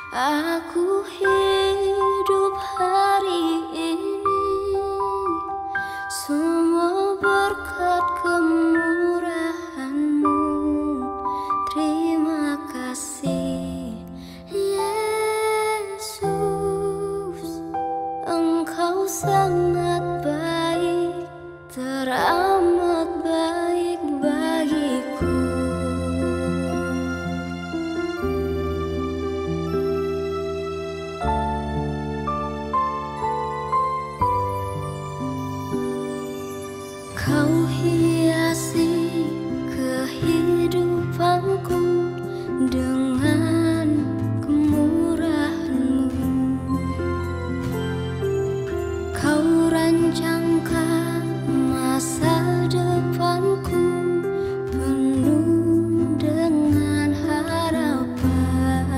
Aku hidup hari ini semua berkat kemurahan-Mu. Terima kasih Yesus, Engkau sangat baik, teramat baik bagiku. Kau hiasi kehidupanku dengan kemurahan-Mu. Kau rancangkan masa depanku penuh dengan harapan.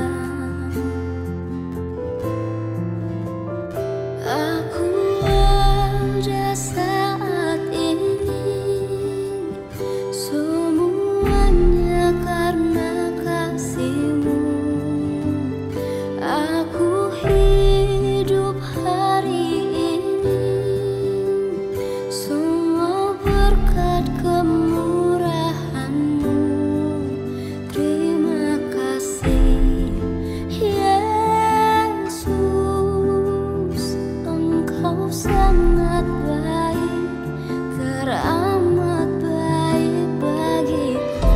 Aku ada saat ini semuanya karena kasih-Mu. Aku hidup hari ini semua berkat kemurahan-Mu. Terima kasih Yesus, Engkau sangat baik, teramat baik bagiku.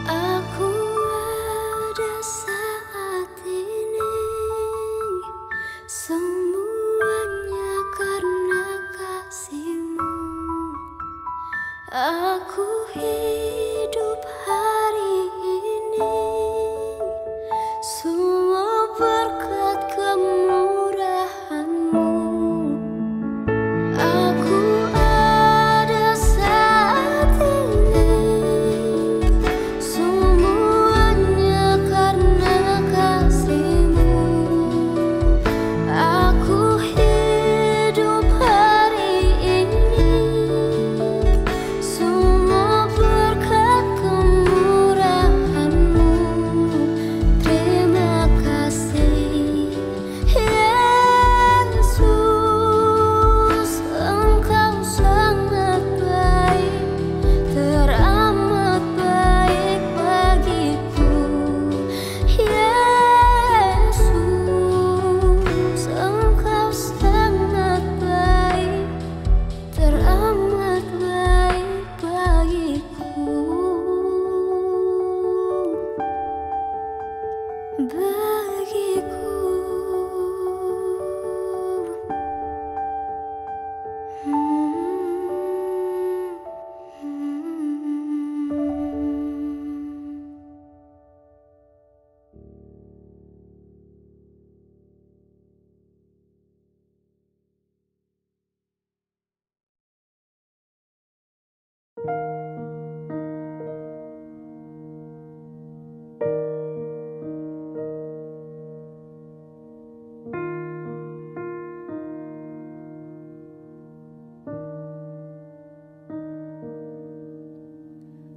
Aku ada saat ini semuanya karena kasih-Mu. Aku hidup hari ini semua berkat kemurahan-Mu. Aku ada saat ini semuanya karena kasih-Mu. Aku hidup hari ini semua berkat kemurahan-Mu. Terima kasih Yesus, Engkau sangat baik, teramat baik bagiku. Yesus, Engkau sangat baik, teramat baik bagiku.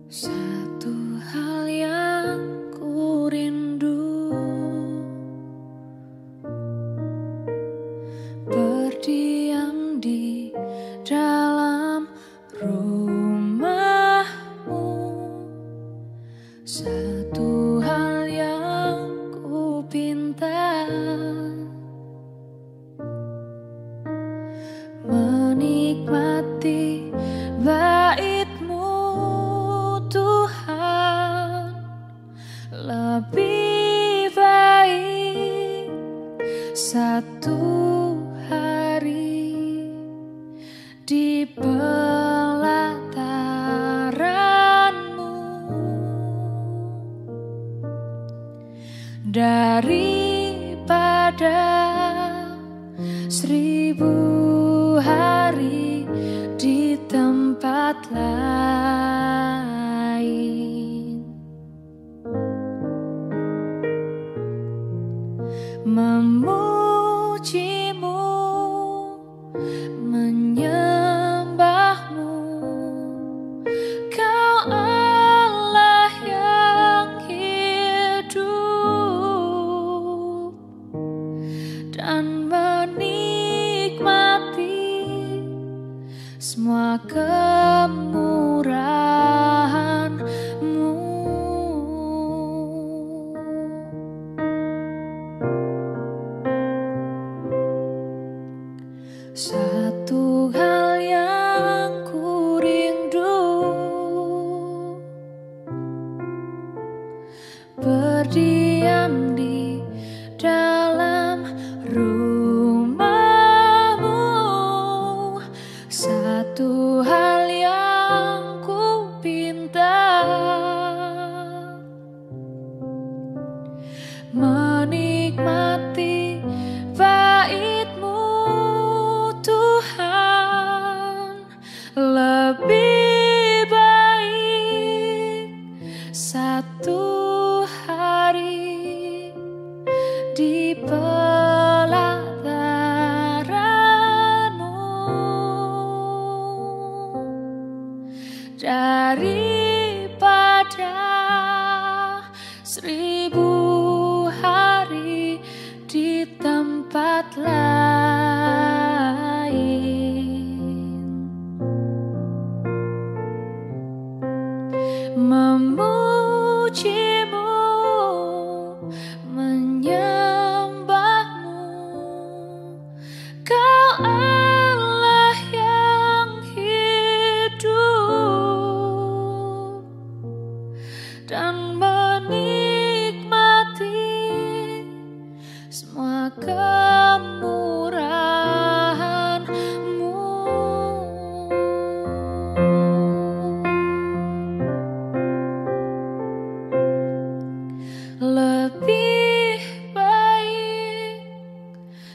Satu hal yang ku rindu, berdiam di dalam rumah-Mu. Satu hal yang ku pinta, menikmati bait-Mu Tuhan. Lebih baik satu hari di pelataran-Mu daripada 1000 hari lain, memujimu, menyembahmu. Kau Allah yang hidup dan menikmati semua kemurahan-Mu. Satu hal yang ku rindu, berdiam di dalam rumah-Mu. Satu hal yang ku pinta, menikmati bait-Mu Tuhan. Lebih baik satu hari di pelataran-Mu daripada 1000 hari di tempat lain. Memujimu, menyembahmu. Kau Allah yang hidup dan menikmati semua kemurahan-Mu. Lebih baik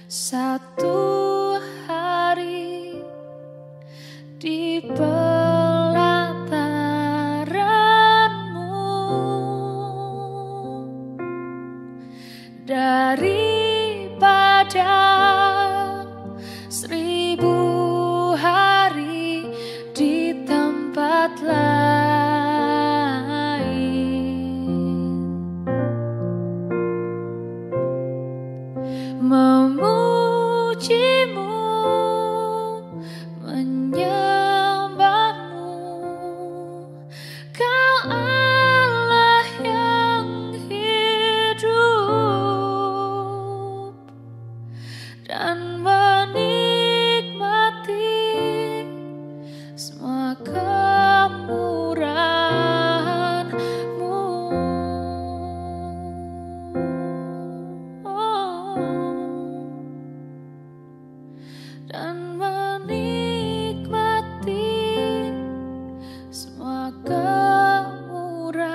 satu hari di pelataran-Mu daripada 1000 hari di tempat lain. Memujimu, menyembahmu. Kau Allah yang hidup dan menikmati semua kemurahan-Mu. Dan menikmati semua kemurahan-Mu.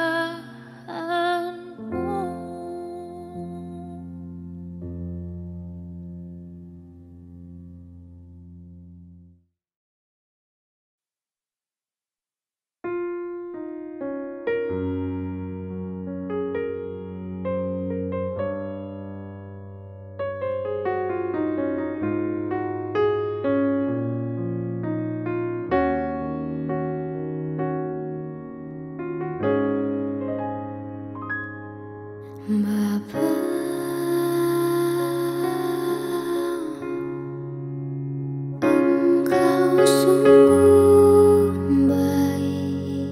Bapa, Engkau sungguh baik,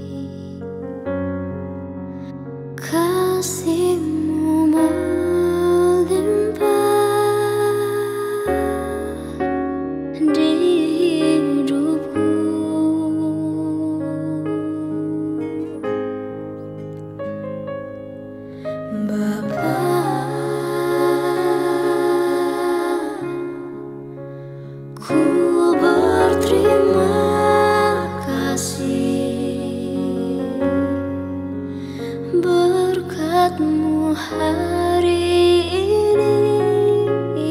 kasih-Mu melimpah di hidupku. Bapa, ku berterima kasih berkat-Mu hari ini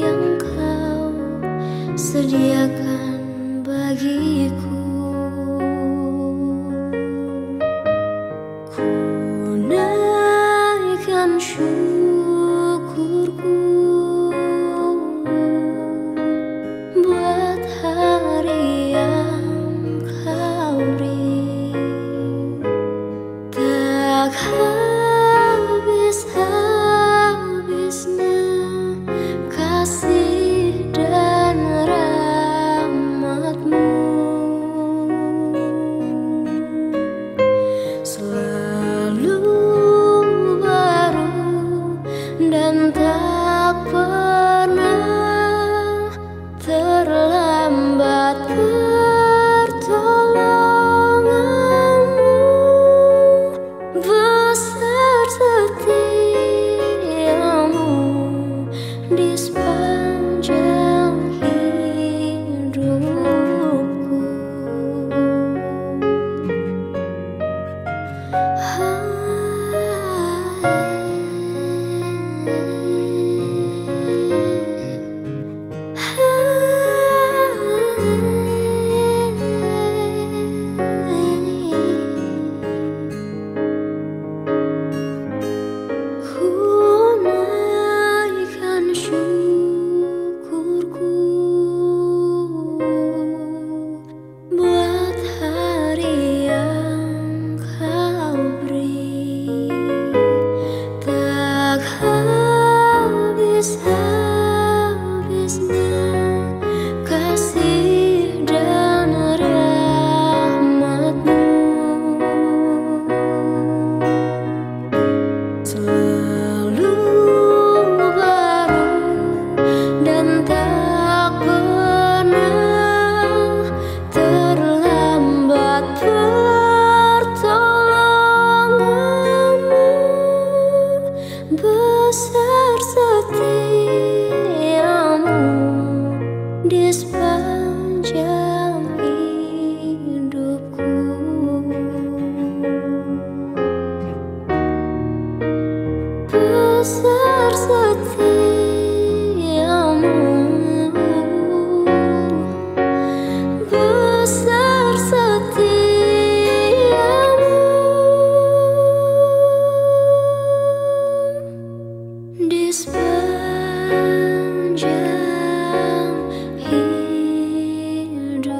yang Kau sediakan bagiku. di sepanjang hidupku. Besar setiamu, besar setiamu, di sepanjang hidupku.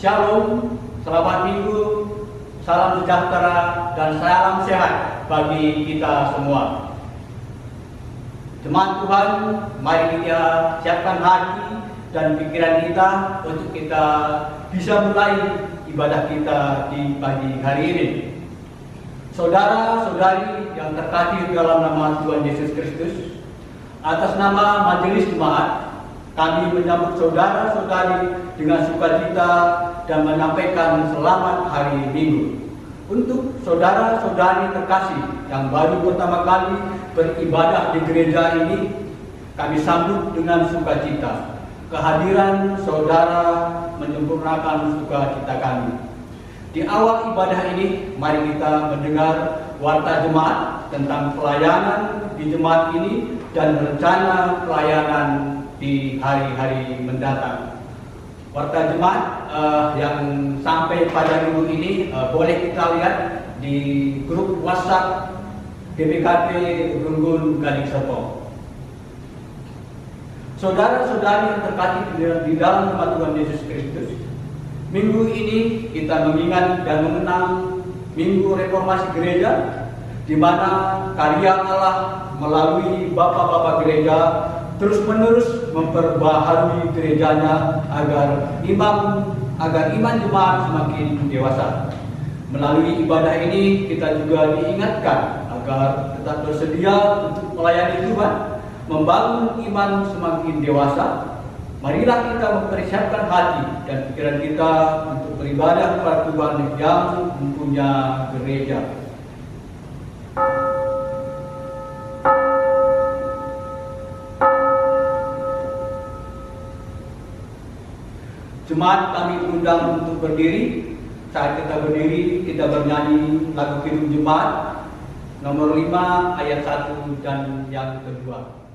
Shalom, selamat minggu, salam sejahtera, dan salam sehat bagi kita semua. Jemaat Tuhan, mari kita siapkan hati dan pikiran kita untuk kita bisa mulai ibadah kita di pagi hari ini. Saudara-saudari yang terkasih dalam nama Tuhan Yesus Kristus, atas nama Majelis Jemaat, kami menyambut saudara-saudari dengan sukacita dan menyampaikan selamat hari Minggu. Untuk saudara-saudari terkasih yang baru pertama kali beribadah di gereja ini, kami sambut dengan sukacita. Kehadiran saudara menyempurnakan sukacita kami. Di awal ibadah ini, mari kita mendengar warta jemaat tentang pelayanan di jemaat ini dan rencana pelayanan di hari-hari mendatang. Warta jemaat yang sampai pada minggu ini boleh kita lihat di grup WhatsApp GPKP Runggun Gading Serpong. Saudara-saudari yang terkasih di dalam nama Tuhan Yesus Kristus, minggu ini kita mengingat dan mengenang Minggu Reformasi Gereja, di mana karya Allah melalui bapak-bapak gereja terus-menerus memperbaharui gerejanya agar iman jemaat semakin dewasa. Melalui ibadah ini kita juga diingatkan agar tetap bersedia untuk melayani Tuhan, membangun iman semakin dewasa. Marilah kita mempersiapkan hati dan pikiran kita untuk beribadah kepada Tuhan yang mempunyai gereja. Jemaat kami undang untuk berdiri. Saat kita berdiri, kita bernyanyi lagu Kidung Jemaat nomor 5 ayat 1 dan yang kedua.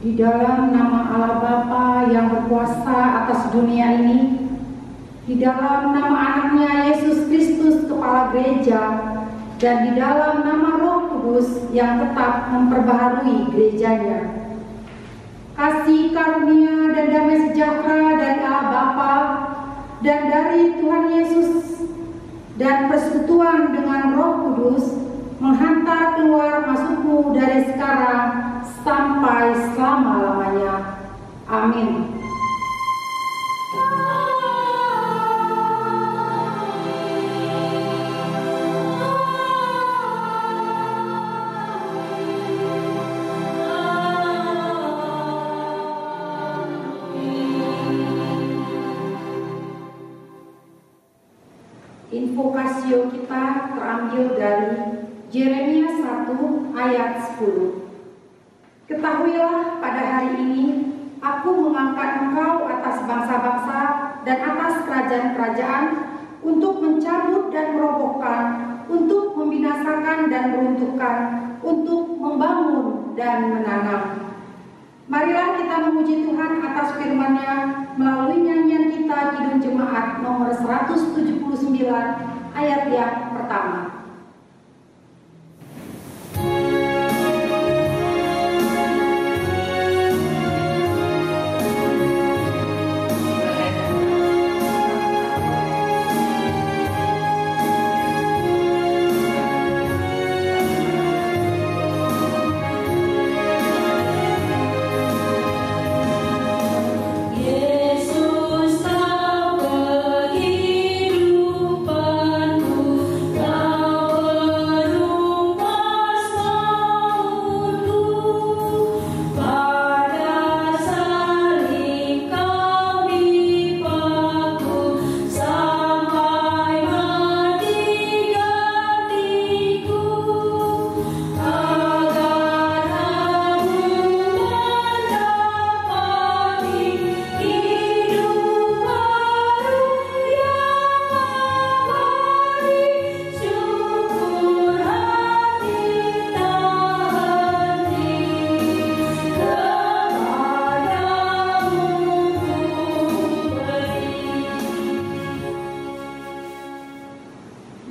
Di dalam nama Allah Bapa yang berkuasa atas dunia ini, di dalam nama anaknya Yesus Kristus Kepala Gereja, dan di dalam nama Roh Kudus yang tetap memperbaharui gerejanya. Kasih karunia dan damai sejahtera dari Allah Bapa dan dari Tuhan Yesus dan persekutuan dengan Roh Kudus menghantar keluar masukmu dari sekarang sampai selama-lamanya. Amin. Invokasio kita terambil dari Yeremia 1 ayat 10. Ketahuilah pada hari ini aku mengangkat engkau atas bangsa-bangsa dan atas kerajaan-kerajaan untuk mencabut dan merobohkan, untuk membinasakan dan meruntuhkan, untuk membangun dan menanam. Marilah kita memuji Tuhan atas firman-Nya melalui nyanyian kita Kidung Jemaat nomor 179 ayat yang pertama.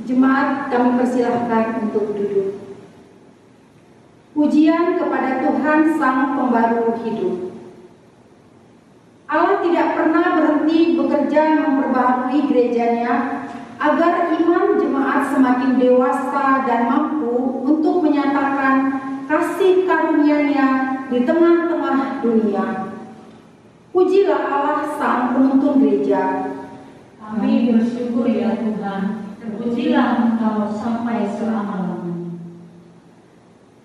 Jemaat, kami persilahkan untuk duduk. Pujian kepada Tuhan Sang Pembaru hidup. Allah tidak pernah berhenti bekerja memperbaharui gerejanya agar iman jemaat semakin dewasa dan mampu untuk menyatakan kasih karunia-Nya di tengah-tengah dunia. Pujilah Allah Sang Penuntun Gereja. Kami bersyukur ya Tuhan. Terpujilah Engkau sampai selama-lamanya.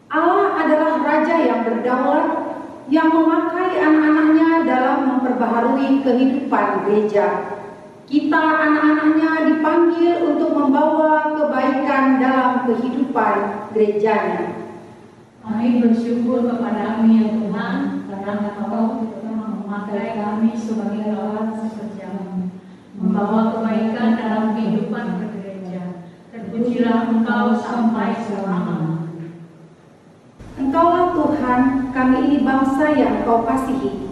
Allah adalah Raja yang berdaulat, yang memakai anak-anaknya dalam memperbaharui kehidupan gereja. Kita anak-anaknya dipanggil untuk membawa kebaikan dalam kehidupan gerejanya. Kami bersyukur kepada-Mu ya Tuhan, karena Engkau telah memakai kami sebagai alat sekerja-Mu, membawa kebaikan dalam kehidupan bergereja. Terpujilah Engkau sampai selama-lamanya. Engkaulah Tuhan, kami ini bangsa yang Kau kasihi.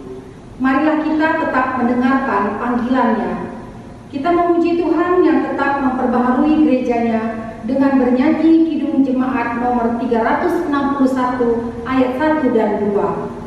Marilah kita tetap mendengarkan panggilan-Nya. Kita memuji Tuhan yang tetap memperbaharui gerejanya dengan bernyanyi Kidung Jemaat nomor 361 ayat 1 dan 2.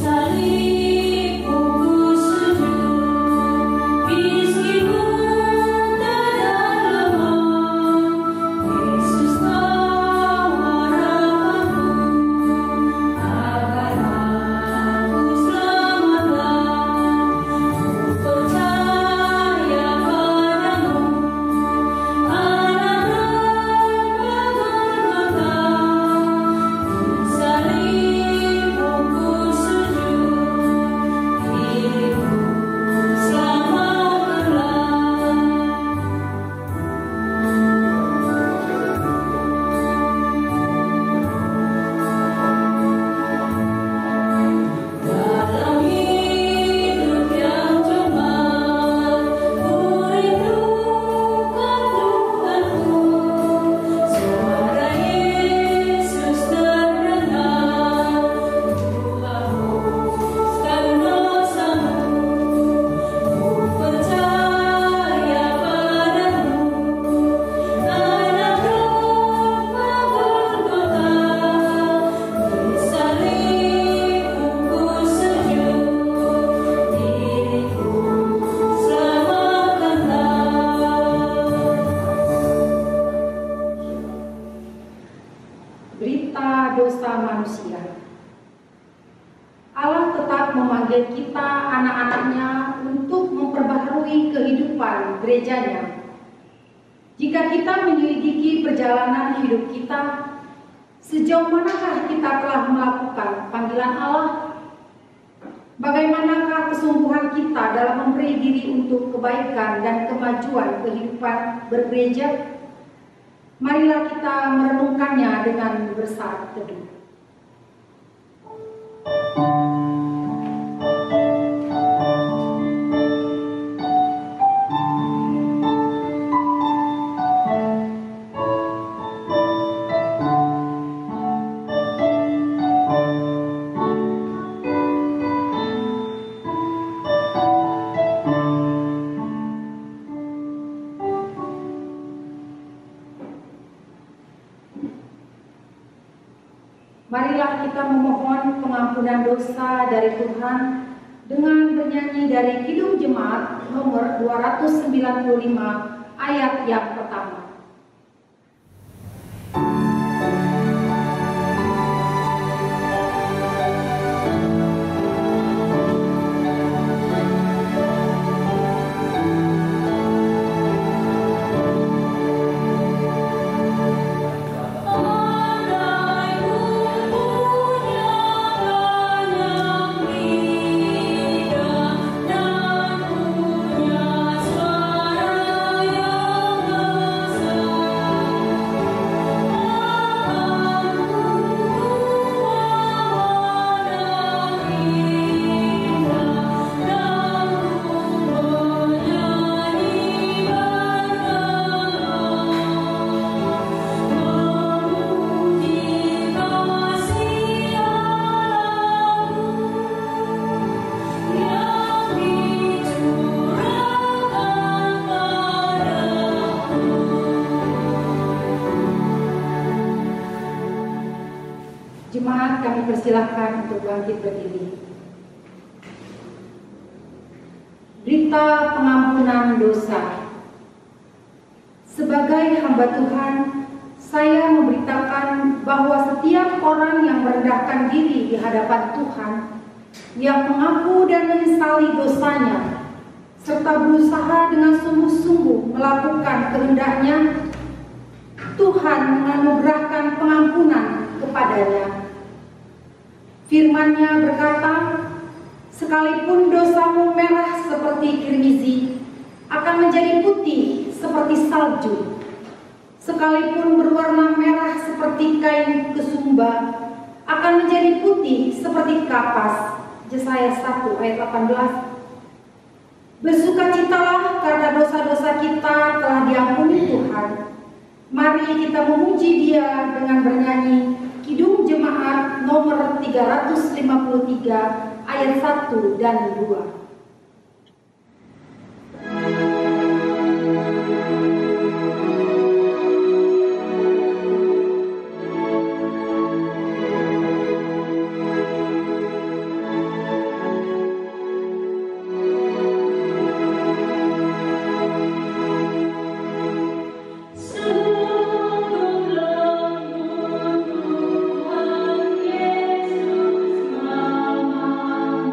Salib ku sujud, kita, anak-anaknya, untuk memperbaharui kehidupan gerejanya. Jika kita menyelidiki perjalanan hidup kita, sejauh manakah kita telah melakukan panggilan Allah? Bagaimanakah kesungguhan kita dalam memberi diri untuk kebaikan dan kemajuan kehidupan bergereja? Marilah kita merenungkannya dengan bersaat teduh. Marilah kita memohon pengampunan dosa dari Tuhan dengan bernyanyi dari Kidung Jemaat nomor 295 ayat yang pertama. Jemaat, kami persilahkan untuk bangkit berdiri. Berita pengampunan dosa. Sebagai hamba Tuhan, saya memberitakan bahwa setiap orang yang merendahkan diri di hadapan Tuhan, yang mengaku dan menyesali dosanya, serta berusaha dengan sungguh-sungguh melakukan kehendaknya, Tuhan menganugerahkan pengampunan kepadanya. Firman-Nya berkata, sekalipun dosamu merah seperti kirmizi, akan menjadi putih seperti salju. Sekalipun berwarna merah seperti kain kesumba, akan menjadi putih seperti kapas. Yesaya 1 ayat 18. Bersukacitalah karena dosa-dosa kita telah diampuni Tuhan. Mari kita memuji Dia dengan bernyanyi Kidung Jemaat nomor 353 ayat 1 dan 2. Yesus namamu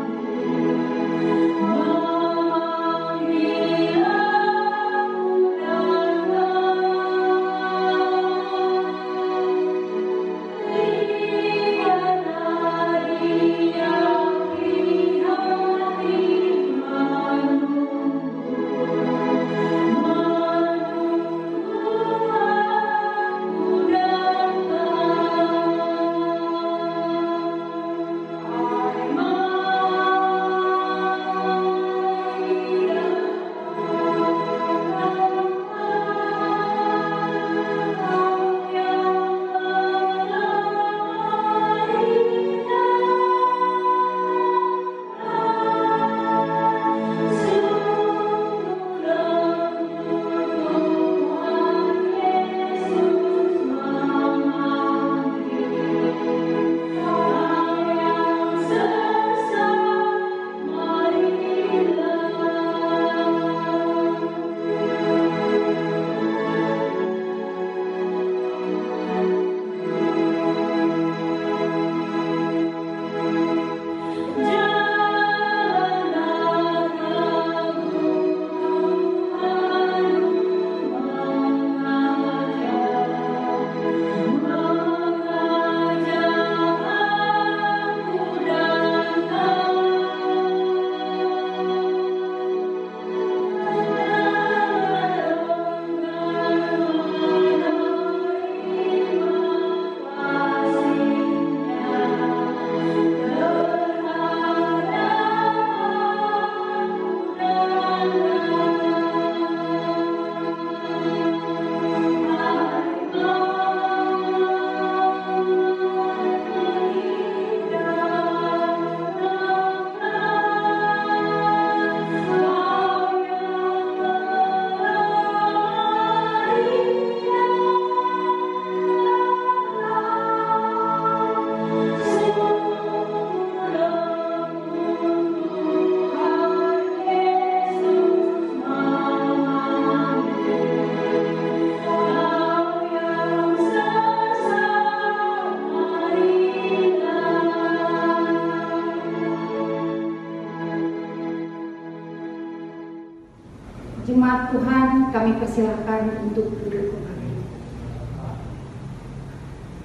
Jemaat Tuhan, kami persilahkan untuk duduk kembali.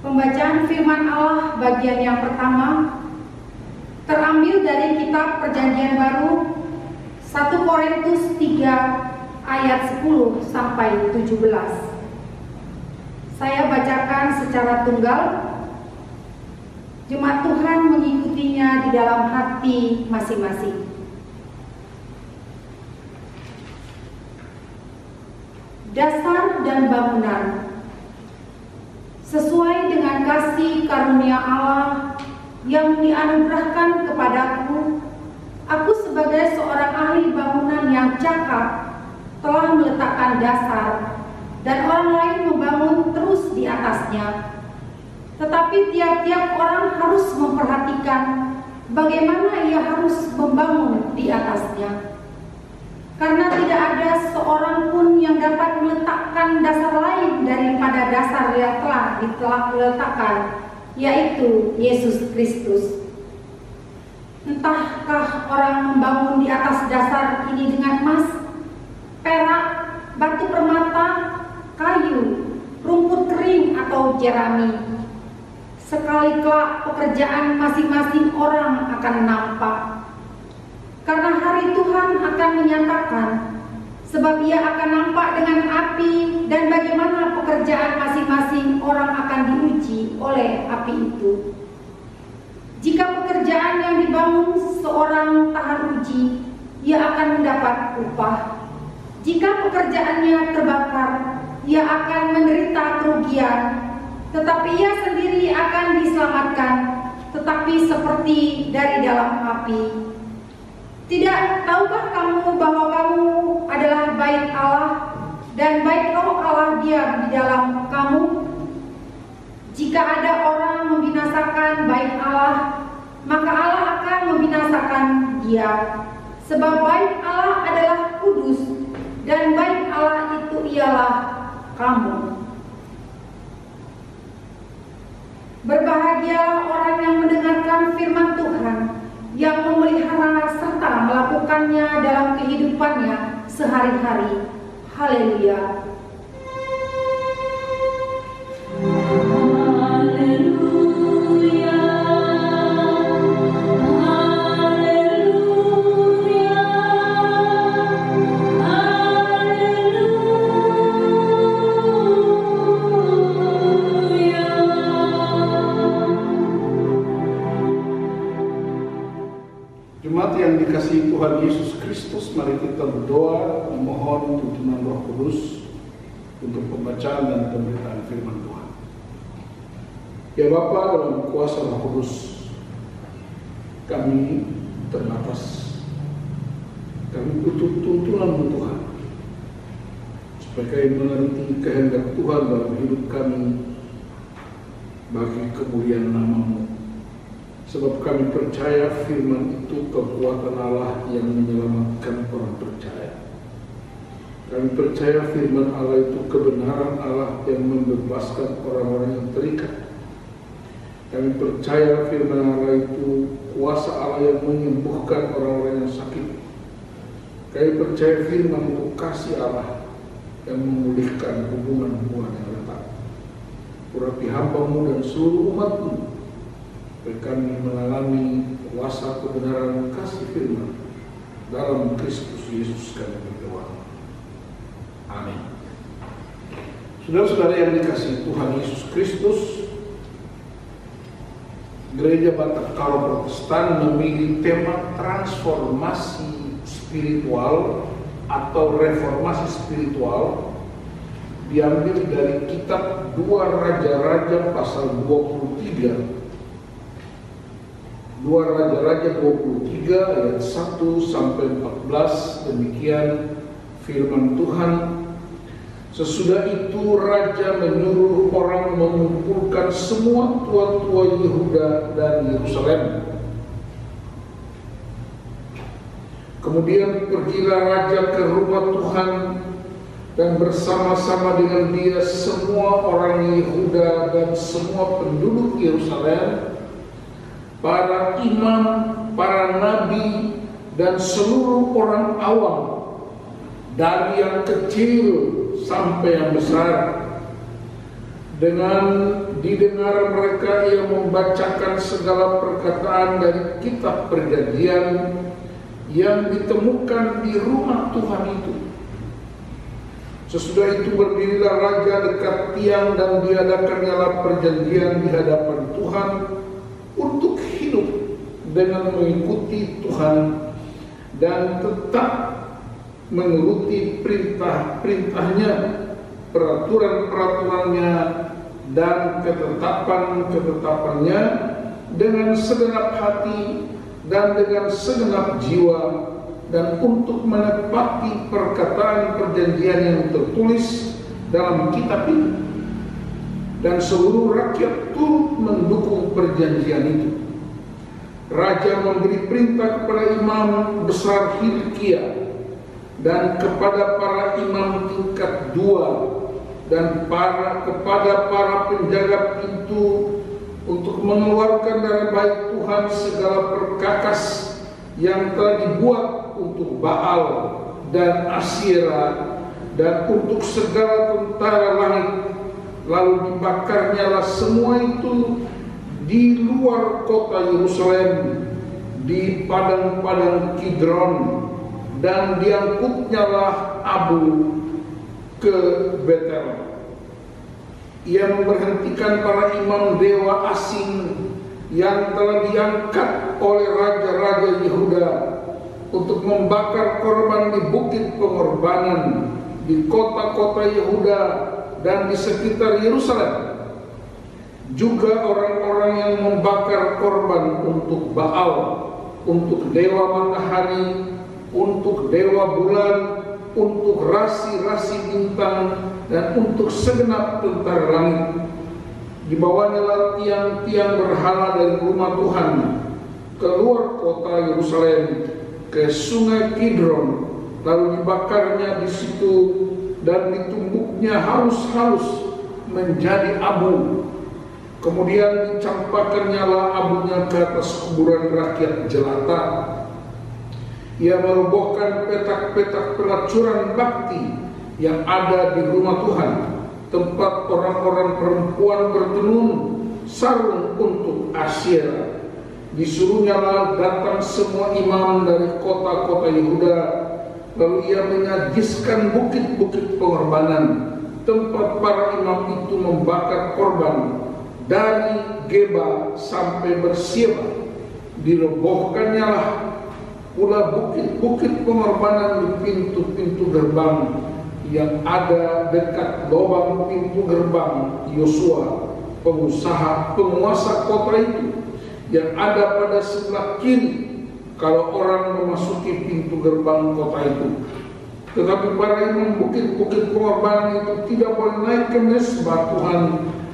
Pembacaan firman Allah bagian yang pertama terambil dari kitab Perjanjian Baru 1 Korintus 3 ayat 10 sampai 17. Saya bacakan secara tunggal. Jemaat Tuhan mengikutinya di dalam hati masing-masing. Dasar dan bangunan. Sesuai dengan kasih karunia Allah yang dianugerahkan kepadaku, aku sebagai seorang ahli bangunan yang cakap telah meletakkan dasar dan orang lain membangun terus di atasnya. Tetapi tiap-tiap orang harus memperhatikan bagaimana ia harus membangun di atasnya. Karena tidak ada seorang pun yang dapat meletakkan dasar lain daripada dasar yang telah diletakkan, yaitu Yesus Kristus. Entahkah orang membangun di atas dasar ini dengan emas, perak, batu permata, kayu, rumput kering atau jerami. Sekali kelak pekerjaan masing-masing orang akan nampak. Karena hari Tuhan akan menyatakan, sebab ia akan nampak dengan api, dan bagaimana pekerjaan masing-masing orang akan diuji oleh api itu. Jika pekerjaan yang dibangun seorang tahan uji, ia akan mendapat upah. Jika pekerjaannya terbakar, ia akan menderita kerugian, tetapi ia sendiri akan diselamatkan, tetapi seperti dari dalam api. Tidak tahukah kamu bahwa kamu adalah bait Allah dan bait Roh Allah diam di dalam kamu? Jika ada orang membinasakan bait Allah, maka Allah akan membinasakan dia. Sebab bait Allah adalah kudus dan bait Allah itu ialah kamu. Berbahagialah orang yang mendengarkan firman Tuhan, yang memelihara serta melakukannya dalam kehidupannya sehari-hari. Haleluya. Yang dikasihi Tuhan Yesus Kristus, mari kita berdoa memohon tuntunan Roh Kudus untuk pembacaan dan pemberitaan firman Tuhan. Ya Bapa, dalam kuasa Roh Kudus, kami terbatas. Kami butuh tuntunan Tuhan supaya kami mengerti kehendak Tuhan dalam hidup kami bagi kemuliaan nama-Mu. Sebab kami percaya firman itu kekuatan Allah yang menyelamatkan orang percaya. Kami percaya firman Allah itu kebenaran Allah yang membebaskan orang-orang yang terikat. Kami percaya firman Allah itu kuasa Allah yang menyembuhkan orang-orang yang sakit. Kami percaya firman itu kasih Allah yang memulihkan hubungan-hubungan yang retak. Urapi hamba-Mu dan seluruh umat-Mu, kami mengalami kuasa kebenaran kasih firman dalam Kristus Yesus kami berdoa. Amin. Saudara-saudara yang dikasihi Tuhan Yesus Kristus, Gereja Batak Karo Protestan memilih tema transformasi spiritual atau reformasi spiritual, diambil dari kitab 2 Raja-Raja pasal 23. 2 Raja-Raja 23 ayat 1 sampai 14, demikian firman Tuhan. Sesudah itu raja menyuruh orang mengumpulkan semua tua-tua Yehuda dan Yerusalem. Kemudian pergilah raja ke rumah Tuhan dan bersama-sama dengan dia semua orang Yehuda dan semua penduduk Yerusalem, para imam, para nabi, dan seluruh orang awam. dari yang kecil sampai yang besar. Dengan didengar mereka, ia membacakan segala perkataan dari kitab perjanjian yang ditemukan di rumah Tuhan itu. Sesudah itu berdirilah raja dekat tiang dan diadakannya perjanjian di hadapan Tuhan untuk hidup dengan mengikuti Tuhan dan tetap menuruti perintah-perintahnya, peraturan-peraturannya, dan ketetapan-ketetapannya dengan segenap hati dan dengan segenap jiwa, dan untuk menepati perkataan perjanjian yang tertulis dalam kitab itu. Dan seluruh rakyat turut mendukung perjanjian itu. Raja memberi perintah kepada imam besar Hilkia dan kepada para imam tingkat 2 dan kepada para penjaga pintu untuk mengeluarkan dari bait Tuhan segala perkakas yang telah dibuat untuk Baal dan Asyera dan untuk segala tentara langit, lalu dibakarnyalah semua itu di luar kota Yerusalem di padang-padang Kidron, dan diangkutnyalah abu ke Betel. Ia memberhentikan para imam dewa asing yang telah diangkat oleh raja-raja Yehuda untuk membakar korban di bukit pengorbanan di kota-kota Yehuda dan di sekitar Yerusalem. Juga orang-orang yang membakar korban untuk Baal, untuk dewa matahari, untuk dewa bulan, untuk rasi-rasi bintang, dan untuk segenap tentara langit. Dibawanya tiang-tiang berhala dari rumah Tuhan keluar kota Yerusalem ke sungai Kidron, lalu dibakarnya di situ dan ditumbuknya halus-halus menjadi abu. Kemudian dicampakkannya abunya ke atas kuburan rakyat jelata. Ia merobohkan petak-petak pelacuran bakti yang ada di rumah Tuhan, tempat orang-orang perempuan bertenun sarung untuk Asyera. Disuruhnya datang semua imam dari kota-kota Yehuda, lalu ia menyajiskan bukit-bukit pengorbanan, tempat para imam itu membakar korban dari Geba sampai Bersieba. Dirobohkannya pula bukit-bukit pengorbanan di pintu-pintu gerbang yang ada dekat lubang pintu gerbang Yosua, penguasa kota itu, yang ada pada sebelah kiri kalau orang memasuki pintu gerbang kota itu. Tetapi para imam bukit-bukit pengorbanan itu tidak boleh naik ke mesbah Tuhan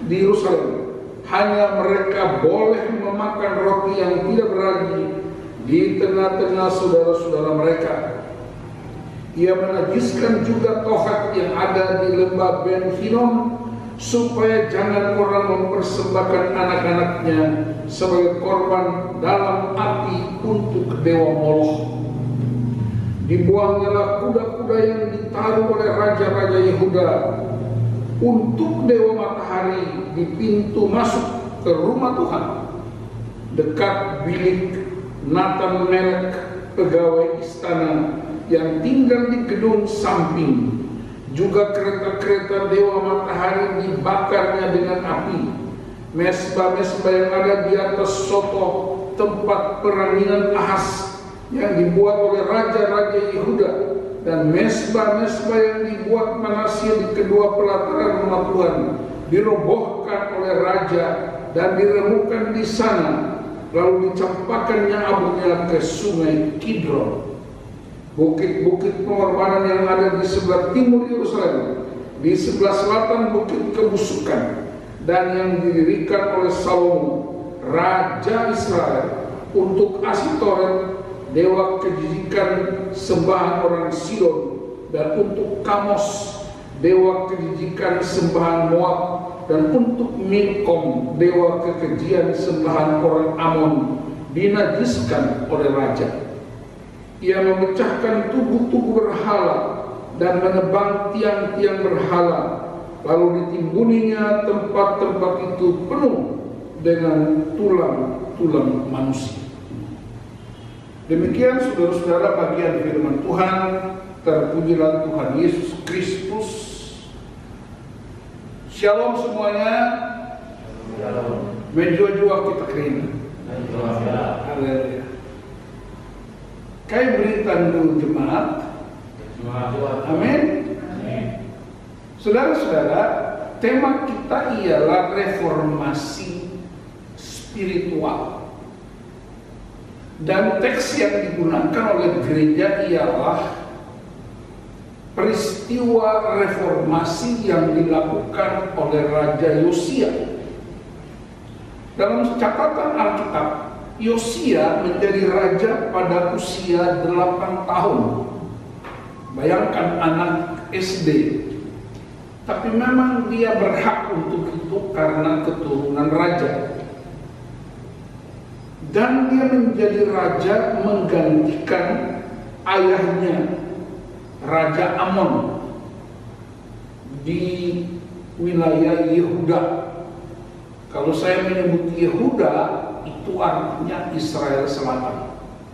di Yerusalem. Hanya mereka boleh memakan roti yang tidak beragi di tengah-tengah saudara-saudara mereka. Ia menajiskan juga Tohat yang ada di lembah Ben Hinnom, supaya jangan orang mempersembahkan anak-anaknya sebagai korban dalam api untuk dewa Moloch. Dibuangnya kuda-kuda yang ditaruh oleh raja-raja Yehuda untuk dewa matahari di pintu masuk ke rumah Tuhan, dekat bilik Natan Melek, pegawai istana yang tinggal di gedung samping. Juga kereta-kereta dewa matahari dibakarnya dengan api. Mesbah-mesbah yang ada di atas soto tempat peranginan Ahaz yang dibuat oleh raja-raja Yehuda, dan mesbah-mesbah yang dibuat Manasya di kedua pelataran rumah Tuhan dirobohkan oleh raja dan diremukkan di sana, lalu dicampakkannya abunya ke sungai Kidron. Bukit-bukit pengorbanan yang ada di sebelah timur Yerusalem, di sebelah selatan bukit kebusukan, dan yang didirikan oleh Salomo, raja Israel, untuk Asitoret, dewa kejijikan sembahan orang Sidon, dan untuk Kamos, dewa kejijikan sembahan Moab, dan untuk Milkom, dewa kekejian sembahan orang Amon, dinajiskan oleh raja. Ia memecahkan tubuh-tubuh berhala dan menebang tiang-tiang berhala, lalu ditimbuninya tempat-tempat itu penuh dengan tulang-tulang manusia. Demikian saudara-saudara bagian firman Tuhan. Terpujilah Tuhan Yesus Kristus. Shalom semuanya. Menjua-jua kita kerina. Haleluya. Kayak berita dulu jemaat. Amin. Saudara-saudara, tema kita ialah reformasi spiritual. Dan teks yang digunakan oleh gereja ialah peristiwa reformasi yang dilakukan oleh Raja Yosia. Dalam catatan Alkitab, Yosia menjadi raja pada usia 8 tahun. Bayangkan anak SD. Tapi memang dia berhak untuk itu karena keturunan raja. Dan dia menjadi raja menggantikan ayahnya, Raja Amon, di wilayah Yehuda. Kalau saya menyebut Yehuda, itu artinya Israel Selatan.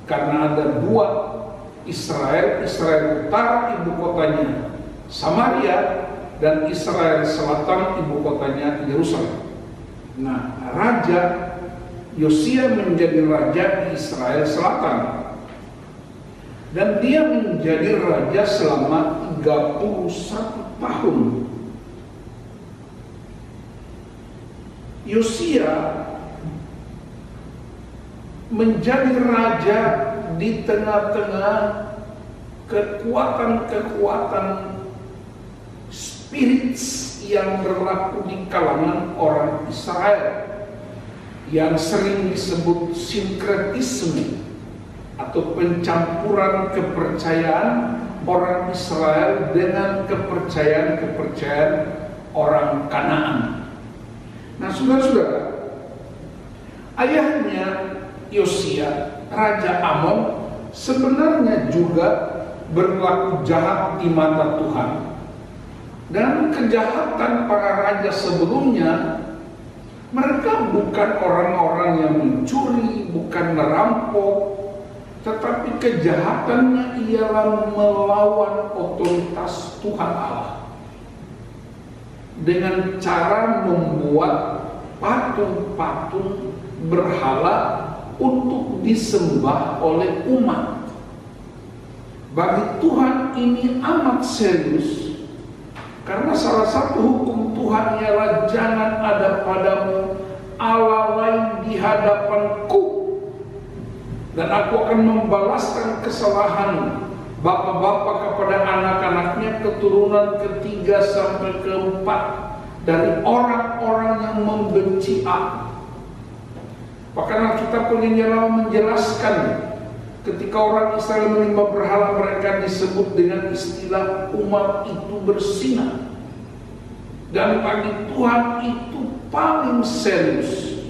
Karena ada dua Israel, Israel Utara ibu kotanya Samaria, dan Israel Selatan ibu kotanya Yerusalem. Nah, Raja Yosia menjadi raja di Israel Selatan. Dan dia menjadi raja selama 31 tahun. Yosia menjadi raja di tengah-tengah kekuatan-kekuatan spirits yang berlaku di kalangan orang Israel, yang sering disebut sinkretisme atau pencampuran kepercayaan orang Israel dengan kepercayaan-kepercayaan orang Kanaan. Nah, saudara-saudara, ayahnya Yosia, Raja Amon, sebenarnya juga berlaku jahat di mata Tuhan. Dan kejahatan para raja sebelumnya, mereka bukan orang-orang yang mencuri, bukan merampok, tetapi kejahatannya ialah melawan otoritas Tuhan Allah dengan cara membuat patung-patung berhala untuk disembah oleh umat. Bagi Tuhan ini amat serius, karena salah satu hukum Tuhan ialah jangan ada padamu Allah lain di hadapanku, dan aku akan membalaskan kesalahan bapak-bapak kepada anak-anaknya keturunan ketiga sampai keempat dari orang-orang yang membenci aku. Bahkan Alkitab menjelaskan ketika orang Israel menyembah berhala, mereka disebut dengan istilah umat itu berzina. Dan bagi Tuhan itu paling serius,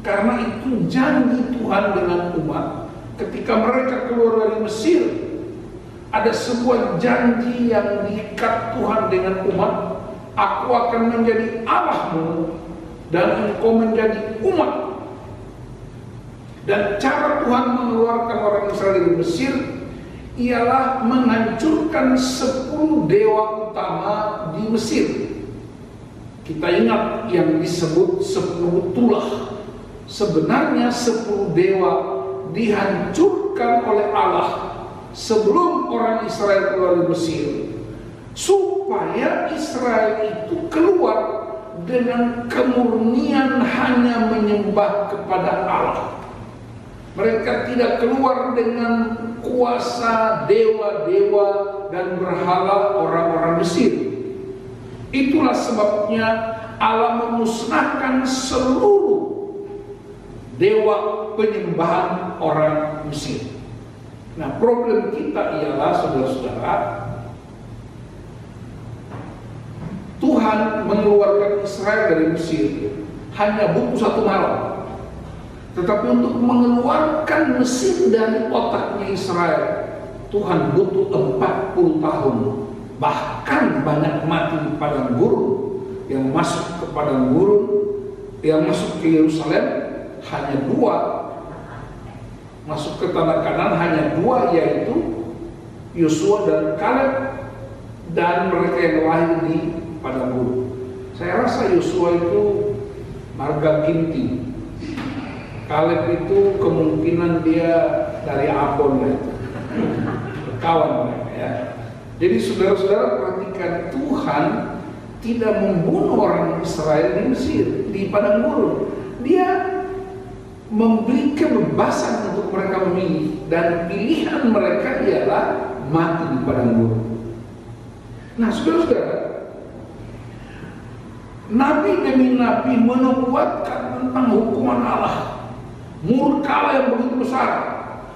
karena itu janji Tuhan dengan umat. Ketika mereka keluar dari Mesir, ada sebuah janji yang diikat Tuhan dengan umat. Aku akan menjadi Allahmu dan engkau menjadi umat. Dan cara Tuhan mengeluarkan orang Israel dari Mesir ialah menghancurkan 10 dewa utama di Mesir. Kita ingat yang disebut 10 tulah. Sebenarnya 10 dewa dihancurkan oleh Allah sebelum orang Israel keluar dari Mesir, supaya Israel itu keluar dengan kemurnian hanya menyembah kepada Allah. Mereka tidak keluar dengan kuasa dewa-dewa dan berhala orang-orang Mesir. Itulah sebabnya Allah memusnahkan seluruh dewa penyembahan orang Mesir. Nah, problem kita ialah, saudara-saudara, Tuhan mengeluarkan Israel dari Mesir hanya butuh 1 malam. Tetapi untuk mengeluarkan Mesir dari otaknya Israel, Tuhan butuh 40 tahun, bahkan banyak mati di padang gurun. Yang masuk ke padang gurun, yang masuk ke Yerusalem hanya 2, masuk ke tanah Kanaan hanya 2, yaitu Yosua dan Kaleb, dan mereka yang lahir di padang gurun. Saya rasa Yosua itu marga ginting, Kaleb itu kemungkinan dia dari Ambon ya, kawan mereka ya. Jadi saudara-saudara perhatikan, Tuhan tidak membunuh orang Israel di Mesir, di padang gurun. Dia memberi kebebasan untuk mereka memilih, dan pilihan mereka ialah mati di padang gurun. Nah saudara-saudara, nabi demi nabi menubuatkan tentang hukuman Allah, murka Allah yang begitu besar.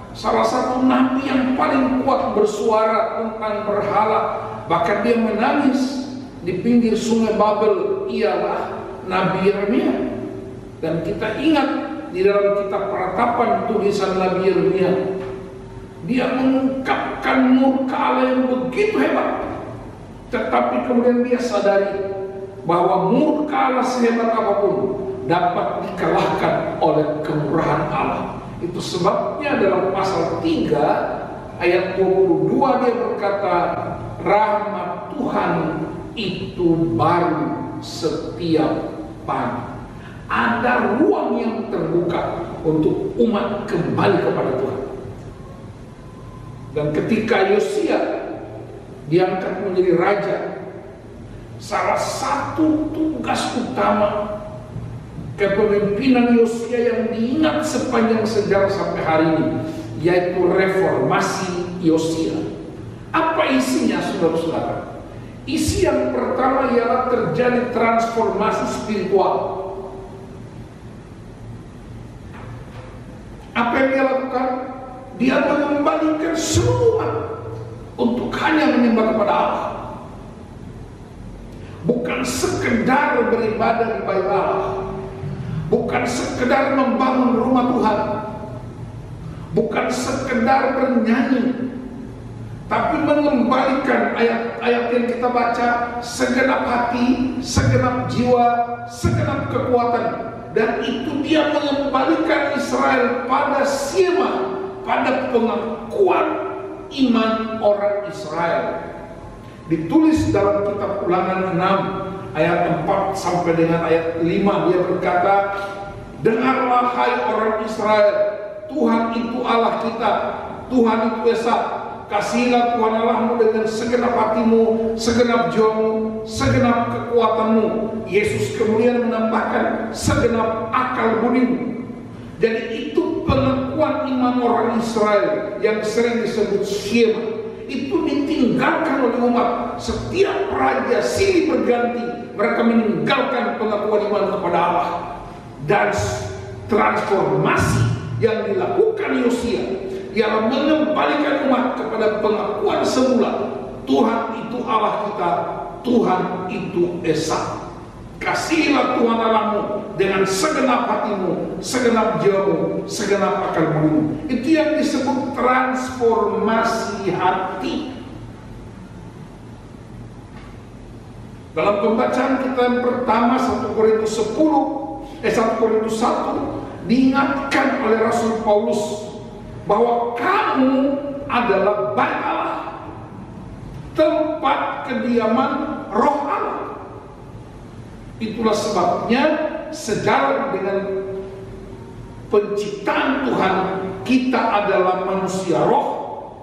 Salah satu nabi yang paling kuat bersuara tentang berhala, bahkan dia menangis di pinggir sungai Babel, ialah Nabi Yeremia. Dan kita ingat di dalam kitab Peratapan tulisan Nabi Yeremia, dia mengungkapkan murka Allah yang begitu hebat. Tetapi kemudian dia sadari bahwa murka Allah sehebat apapun dapat dikalahkan oleh kemurahan Allah. Itu sebabnya dalam pasal 3 ayat 22 dia berkata, rahmat Tuhan itu baru setiap pagi. Ada ruang yang terbuka untuk umat kembali kepada Tuhan. Dan ketika Yosia diangkat menjadi raja, salah satu tugas utama kepemimpinan Yosia yang diingat sepanjang sejarah sampai hari ini, yaitu reformasi Yosia. Apa isinya saudara-saudara? Isi yang pertama ialah terjadi transformasi spiritual. Apa yang dia lakukan? Dia mengembalikan semua untuk hanya menyembah kepada Allah. Bukan sekedar beribadah di bait Allah, bukan sekedar membangun rumah Tuhan, bukan sekedar bernyanyi, tapi mengembalikan ayat-ayat yang kita baca, segenap hati, segenap jiwa, segenap kekuatan. Dan itu dia mengembalikan Israel pada Shema, pada pengakuan iman orang Israel. Ditulis dalam kitab Ulangan 6 ayat 4 sampai dengan ayat 5, dia berkata, dengarlah hai orang Israel, Tuhan itu Allah kita, Tuhan itu Esa. Kasihilah Tuhan Allahmu dengan segenap hatimu, segenap jiwamu, segenap kekuatanmu. Yesus kemudian menambahkan segenap akal budimu. Jadi itu pengakuan iman orang Israel yang sering disebut Shema. Itu ditinggalkan oleh umat. Setiap raja silih berganti, mereka meninggalkan pengakuan iman kepada Allah. Dan transformasi yang dilakukan Yosia ialah mengembalikan umat kepada pengakuan semula, Tuhan itu Allah kita, Tuhan itu Esa. Kasihilah Tuhan Allahmu dengan segenap hatimu, segenap jiwamu, segenap akal budimu. Itu yang disebut transformasi hati. Dalam pembacaan kita yang pertama 1 Korintus 1 diingatkan oleh Rasul Paulus bahwa kamu adalah bait Allah, tempat kediaman Roh Allah. Itulah sebabnya sejalan dengan penciptaan Tuhan, kita adalah manusia roh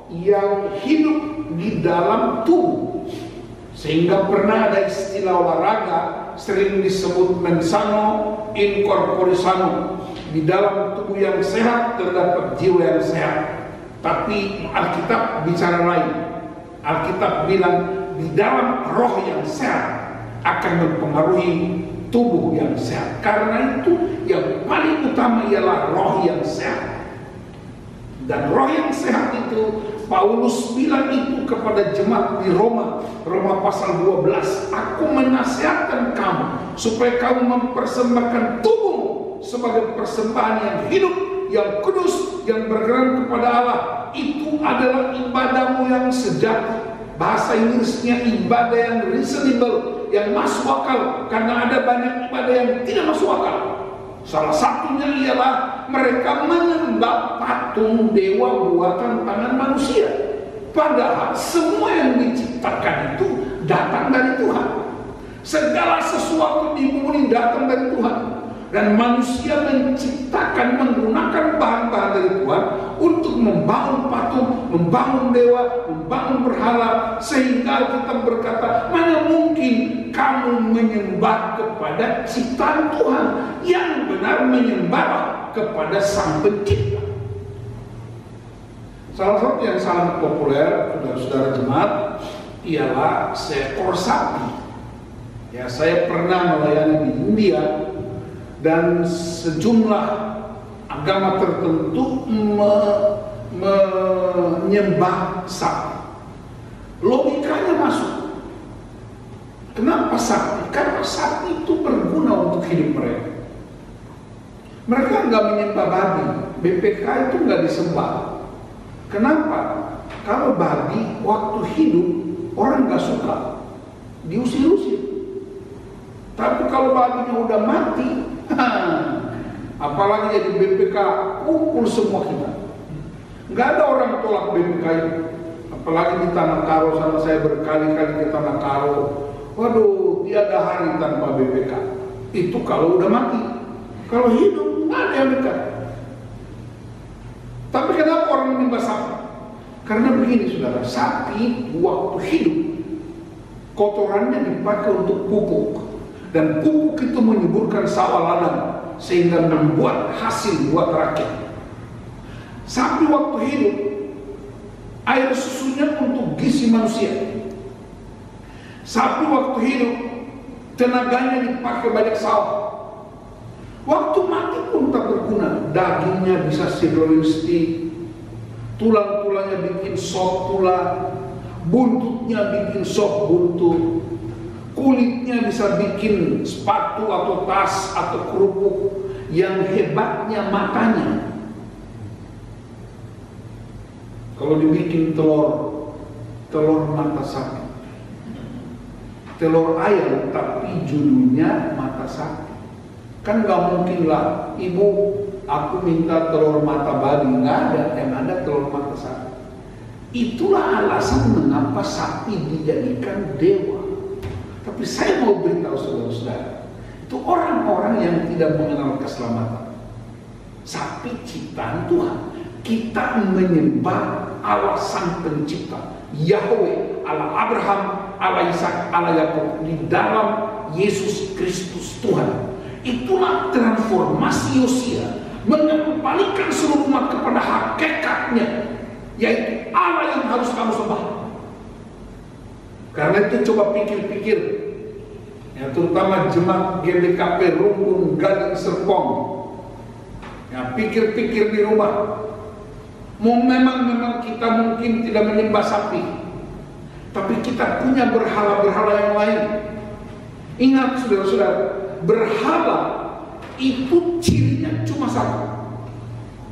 yang hidup di dalam tubuh. Sehingga pernah ada istilah olahraga sering disebut mens sano in corpore sano. Di dalam tubuh yang sehat terdapat jiwa yang sehat. Tapi Alkitab bicara lain. Alkitab bilang di dalam roh yang sehat akan mempengaruhi tubuh yang sehat. Karena itu yang paling utama ialah roh yang sehat. Dan roh yang sehat itu Paulus bilang itu kepada jemaat di Roma pasal 12, aku menasihatkan kamu supaya kamu mempersembahkan tubuhmu sebagai persembahan yang hidup, yang kudus, yang berkenan kepada Allah, itu adalah ibadahmu yang sejati. Bahasa Inggrisnya ibadah yang reasonable, yang masuk akal, karena ada banyak ibadah yang tidak masuk akal. Salah satunya ialah mereka menyembah patung dewa buatan tangan manusia. Padahal semua yang diciptakan itu datang dari Tuhan. Segala sesuatu di bumi datang dari Tuhan. Dan manusia menciptakan menggunakan bahan-bahan dari Tuhan untuk membangun patung, membangun dewa, membangun berhala, sehingga kita berkata, mana mungkin kamu menyembah kepada ciptaan Tuhan, yang benar menyembah kepada Sang Pencipta. Salah satu yang sangat populer, saudara-saudara jemaat, ialah seekor sapi. Ya, saya pernah melayani di India, dan sejumlah agama tertentu menyembah sapi. Logikanya masuk. Kenapa sapi? Karena sapi itu berguna untuk hidup mereka. Mereka nggak menyembah babi. BPK itu nggak disembah. Kenapa? Kalau babi waktu hidup orang nggak suka, diusir-usir. Tapi kalau babinya udah mati, apalagi jadi BPK, kumpul semua kita. Nggak ada orang tolak BPK itu. Apalagi di Tanah Karo sana, saya berkali-kali ke Tanah Karo. Waduh, tiada hari tanpa BPK. Itu kalau udah mati. Kalau hidup, nggak ada yang dekat. Tapi kenapa orang menyembah sapi? Karena begini saudara, sapi waktu hidup, kotorannya dipakai untuk pupuk. Dan pupuk itu menyuburkan sawah ladang, sehingga membuat hasil buat rakyat. Sapi waktu hidup, air susunya untuk gizi manusia. Sapi waktu hidup, tenaganya dipakai banyak sawah. Waktu mati pun tak berguna. Dagingnya bisa sirloin steak, tulang-tulangnya bikin sop tulang, buntutnya bikin sop buntut, kulitnya bisa bikin sepatu atau tas atau kerupuk. Yang hebatnya matanya. Kalau dibikin telur mata sapi, telur ayam tapi judulnya mata sapi. Kan nggak mungkin lah, ibu, aku minta telur mata babi. Nggak ada, yang ada telur mata sapi. Itulah alasan mengapa sapi dijadikan dewa. Tapi saya mau beritahu saudara-saudara, itu orang-orang yang tidak mengenal keselamatan. Sapi ciptaan Tuhan. Kita menyembah Allah Sang Pencipta, Yahweh, Allah Abraham, Allah Ishak, Allah Yakub, di dalam Yesus Kristus Tuhan. Itulah transformasi Yosia, mengembalikan seluruh umat kepada hakikatnya, yaitu Allah yang harus kamu sembah. Karena itu coba pikir-pikir, ya, terutama jemaat GBKP Rumpun Gading Serpong, ya, pikir-pikir di rumah. Memang kita mungkin tidak menyembah sapi, tapi kita punya berhala-berhala yang lain. Ingat saudara-saudara, berhala itu cirinya cuma satu: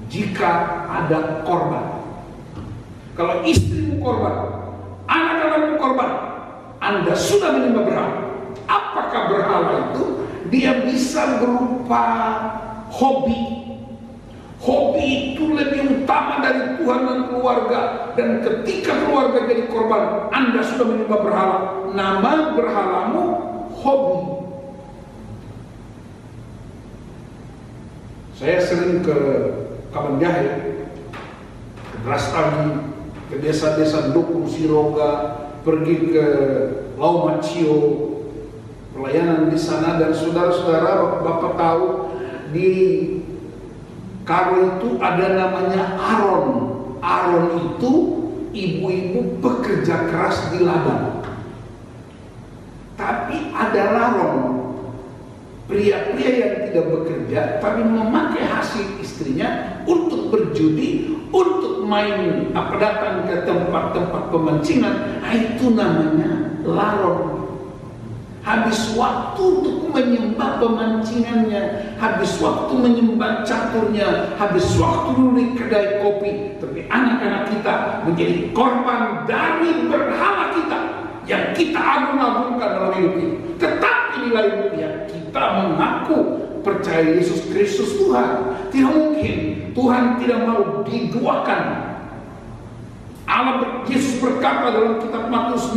jika ada korban. Kalau istrimu korban, anak-anakmu korban, Anda sudah menyembah berhala. Apakah berhala itu? Dia bisa berupa hobi. Hobi itu lebih utama dari Tuhan dan keluarga. Dan ketika keluarga jadi korban, Anda sudah menyembah berhala. Nama berhalamu hobi. Saya sering ke Kabanjahe, ke Brastagi, ke desa-desa Dukung Siroga, pergi ke Laumacio, pelayanan di sana. Dan saudara-saudara, Bapak tahu di Karo itu ada namanya Aron. Aron itu ibu-ibu pekerja keras di ladang. Tapi ada Laron, pria-pria yang tidak bekerja tapi memakai hasil istrinya untuk berjudi, untuk main datang ke tempat-tempat pemancingan. Itu namanya Laron. habis waktu untuk menyembah pemancingannya, habis waktu menyembah caturnya, habis waktu dulu di kedai kopi. Tapi anak-anak kita menjadi korban dari berhala kita yang kita agung-agungkan dalam hidup ini. Tetapi di lain pihak kita mengaku percaya Yesus Kristus Tuhan. Tidak mungkin Tuhan tidak mau diduakan. Yesus berkata dalam kitab Matius 6,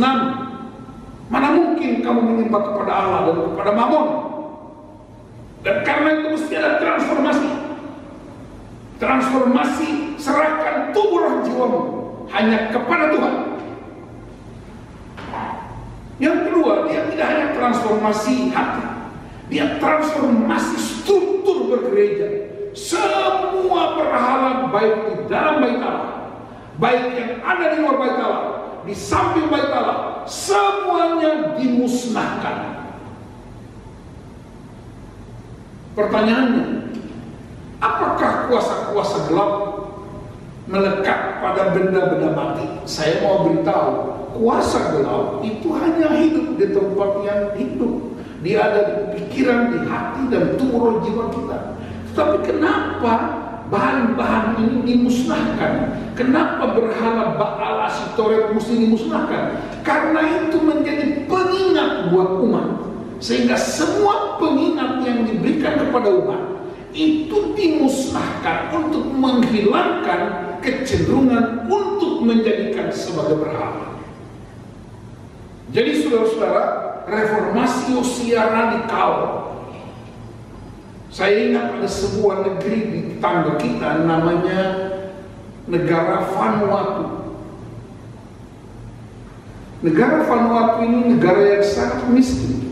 mana mungkin kamu menyembah kepada Allah dan kepada Mammon? Dan karena itu mesti ada transformasi. Transformasi, serahkan tubuh roh jiwamu hanya kepada Tuhan. Yang kedua, dia tidak hanya transformasi hati, dia transformasi struktur bergereja. Semua berhala baik di dalam bait Allah, baik yang ada di luar bait Allah, di samping bait Allah, semuanya dimusnahkan. Pertanyaannya, apakah kuasa-kuasa gelap melekat pada benda-benda mati? Saya mau beritahu, kuasa gelap itu hanya hidup di tempat yang hidup. Dia ada di pikiran, di hati, dan tubuh jiwa kita. Tapi kenapa bahan-bahan ini dimusnahkan? Kenapa berhala Baal Asitoret mesti dimusnahkan? Karena itu menjadi pengingat buat umat. Sehingga semua pengingat yang diberikan kepada umat itu dimusnahkan untuk menghilangkan kecenderungan untuk menjadikan sebagai berhala. Jadi saudara-saudara, reformasi usia radikal. Saya ingat ada sebuah negeri di tetangga kita namanya negara Vanuatu. Negara Vanuatu ini negara yang sangat miskin.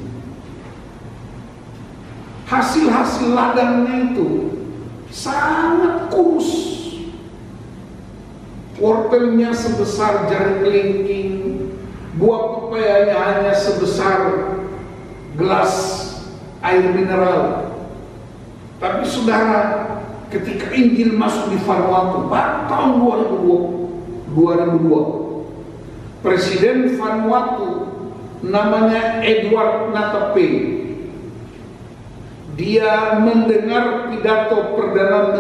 Hasil-hasil ladangnya itu sangat kurus. Wortelnya sebesar jari kelingking, buah pepayanya hanya sebesar gelas air mineral. Tapi saudara, ketika Injil masuk di Vanuatu pada tahun 2002, Presiden Vanuatu namanya Edward Natape, dia mendengar pidato Perdana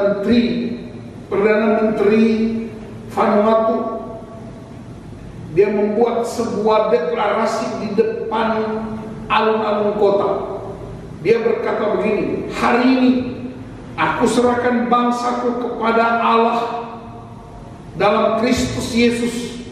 Menteri Vanuatu. Dia membuat sebuah deklarasi di depan alun-alun kota. Dia berkata begini, hari ini aku serahkan bangsaku kepada Allah dalam Kristus Yesus,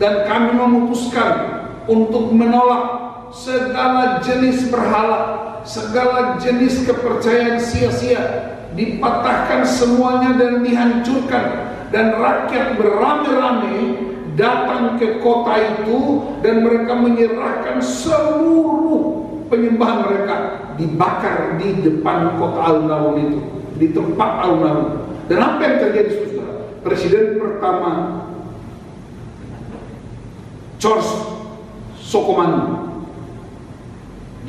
dan kami memutuskan untuk menolak segala jenis berhala, segala jenis kepercayaan sia-sia, dipatahkan semuanya dan dihancurkan. Dan rakyat beramai-ramai datang ke kota itu, dan mereka menyerahkan seluruh penyembahan mereka, dibakar di depan kota alun-alun itu, di tempat alun-alun. Dan apa yang terjadi, saudara? Presiden pertama George Sokomani,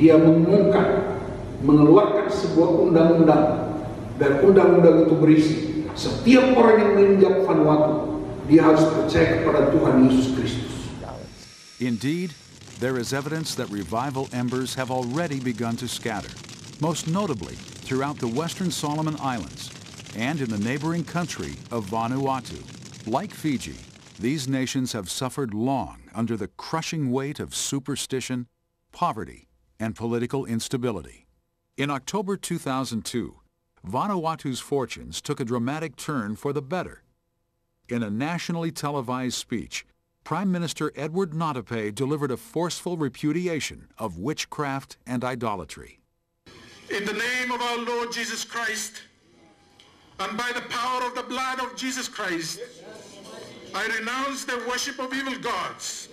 dia mengumumkan, mengeluarkan sebuah undang-undang, dan undang-undang itu berisi, setiap orang yang menginjak Vanuatu, dia harus percaya kepada Tuhan Yesus Kristus. Indeed, there is evidence that revival embers have already begun to scatter, most notably throughout the Western Solomon Islands and in the neighboring country of Vanuatu. Like Fiji, these nations have suffered long under the crushing weight of superstition, poverty, and political instability. In October 2002, Vanuatu's fortunes took a dramatic turn for the better. In a nationally televised speech, Prime Minister Edward Natape delivered a forceful repudiation of witchcraft and idolatry. In the name of our Lord Jesus Christ, and by the power of the blood of Jesus Christ, I renounce the worship of evil gods.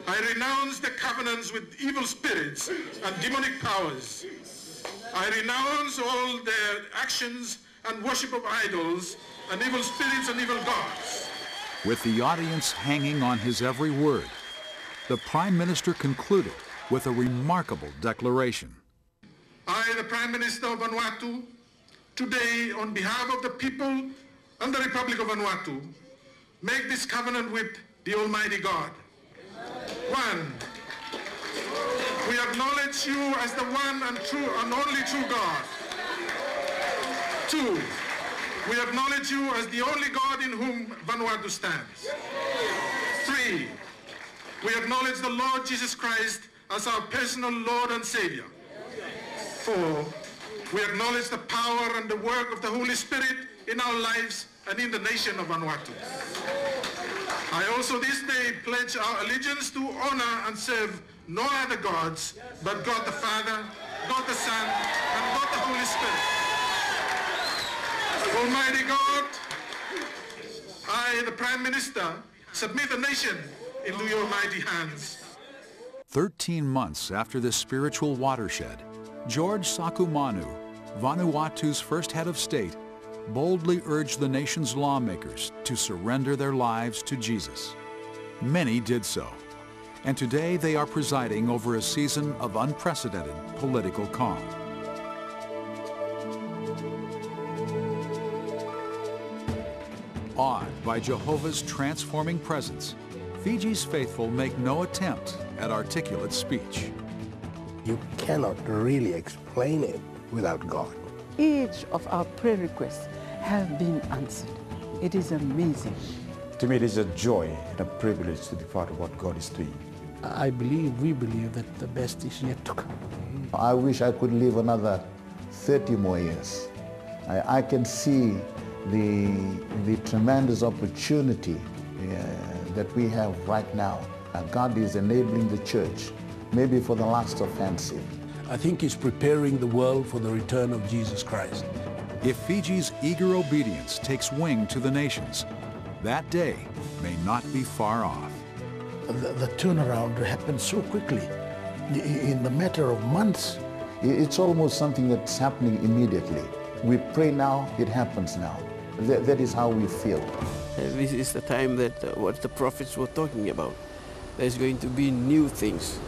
I renounce the covenants with evil spirits and demonic powers. I renounce all their actions and worship of idols and evil spirits and evil gods. With the audience hanging on his every word, the Prime Minister concluded with a remarkable declaration. I, the Prime Minister of Vanuatu, today, on behalf of the people and the Republic of Vanuatu, make this covenant with the Almighty God. 1. We acknowledge you as the one and true and only true God. 2, we acknowledge you as the only God in whom Vanuatu stands. 3, we acknowledge the Lord Jesus Christ as our personal Lord and Savior. 4, we acknowledge the power and the work of the Holy Spirit in our lives and in the nation of Vanuatu. I also this day pledge our allegiance to honor and serve no other gods but God the Father, God the Son, and God the Holy Spirit. Almighty God, I, the Prime Minister, submit the nation into your mighty hands. 13 months after this spiritual watershed, George Sakumanu, Vanuatu's first head of state, boldly urged the nation's lawmakers to surrender their lives to Jesus. Many did so, and today they are presiding over a season of unprecedented political calm. Awed by Jehovah's transforming presence, Fiji's faithful make no attempt at articulate speech. You cannot really explain it without God. Each of our prayer requests have been answered. It is amazing. To me, it is a joy and a privilege to be part of what God is doing. We believe that the best is yet to come. I wish I could live another 30 more years. I can see the tremendous opportunity that we have right now. God is enabling the church, maybe for the last offensive. I think He's preparing the world for the return of Jesus Christ. If Fiji's eager obedience takes wing to the nations, that day may not be far off. The turnaround happened so quickly, in the matter of months. It's almost something that's happening immediately. We pray now, it happens now. That is how we feel. This is the time that what the prophets were talking about. There's going to be new things.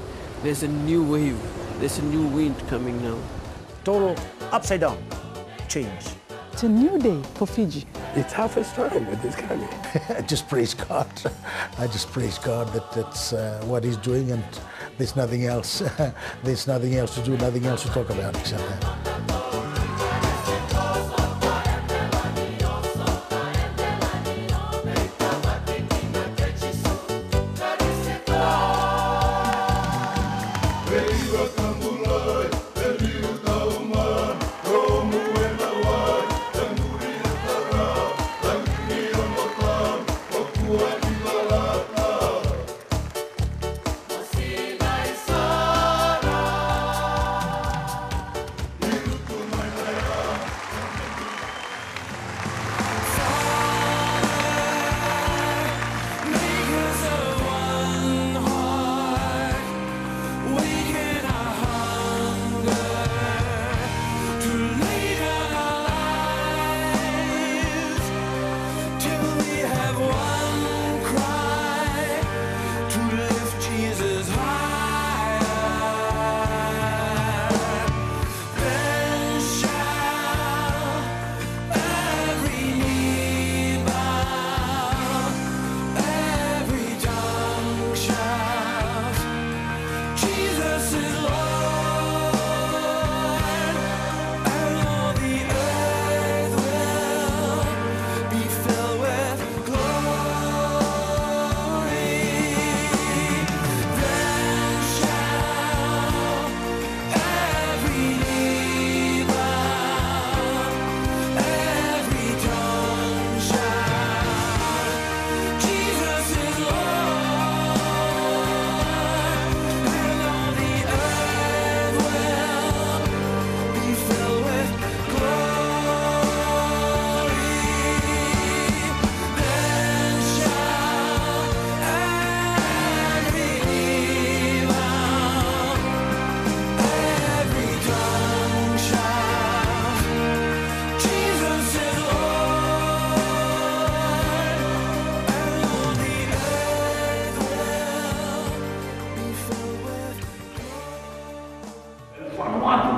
There's a new wave. There's a new wind coming now. Total upside down change. It's a new day for Fiji. It's toughest time at this coming. I just praise God. I just praise God that that's what He's doing, and there's nothing else. There's nothing else to do, nothing else to talk about except that.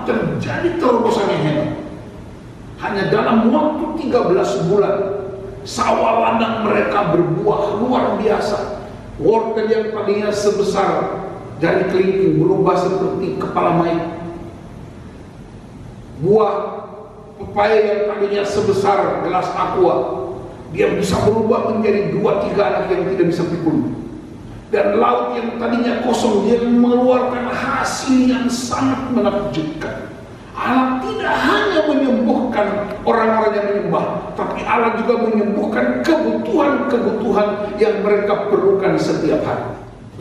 Terjadi terobosan yang hebat. Hanya dalam waktu 13 bulan, sawah ladang mereka berbuah luar biasa. Wortel yang tadinya sebesar jari kelingking berubah seperti kepala mayat. Buah pepaya yang tadinya sebesar gelas aqua, dia bisa berubah menjadi 2-3 anak yang tidak bisa pikul. Dan laut yang tadinya kosong, dia mengeluarkan hasil yang sangat menakjubkan. Allah tidak hanya menyembuhkan orang-orang yang menyembah, tapi Allah juga menyembuhkan kebutuhan-kebutuhan yang mereka perlukan setiap hari.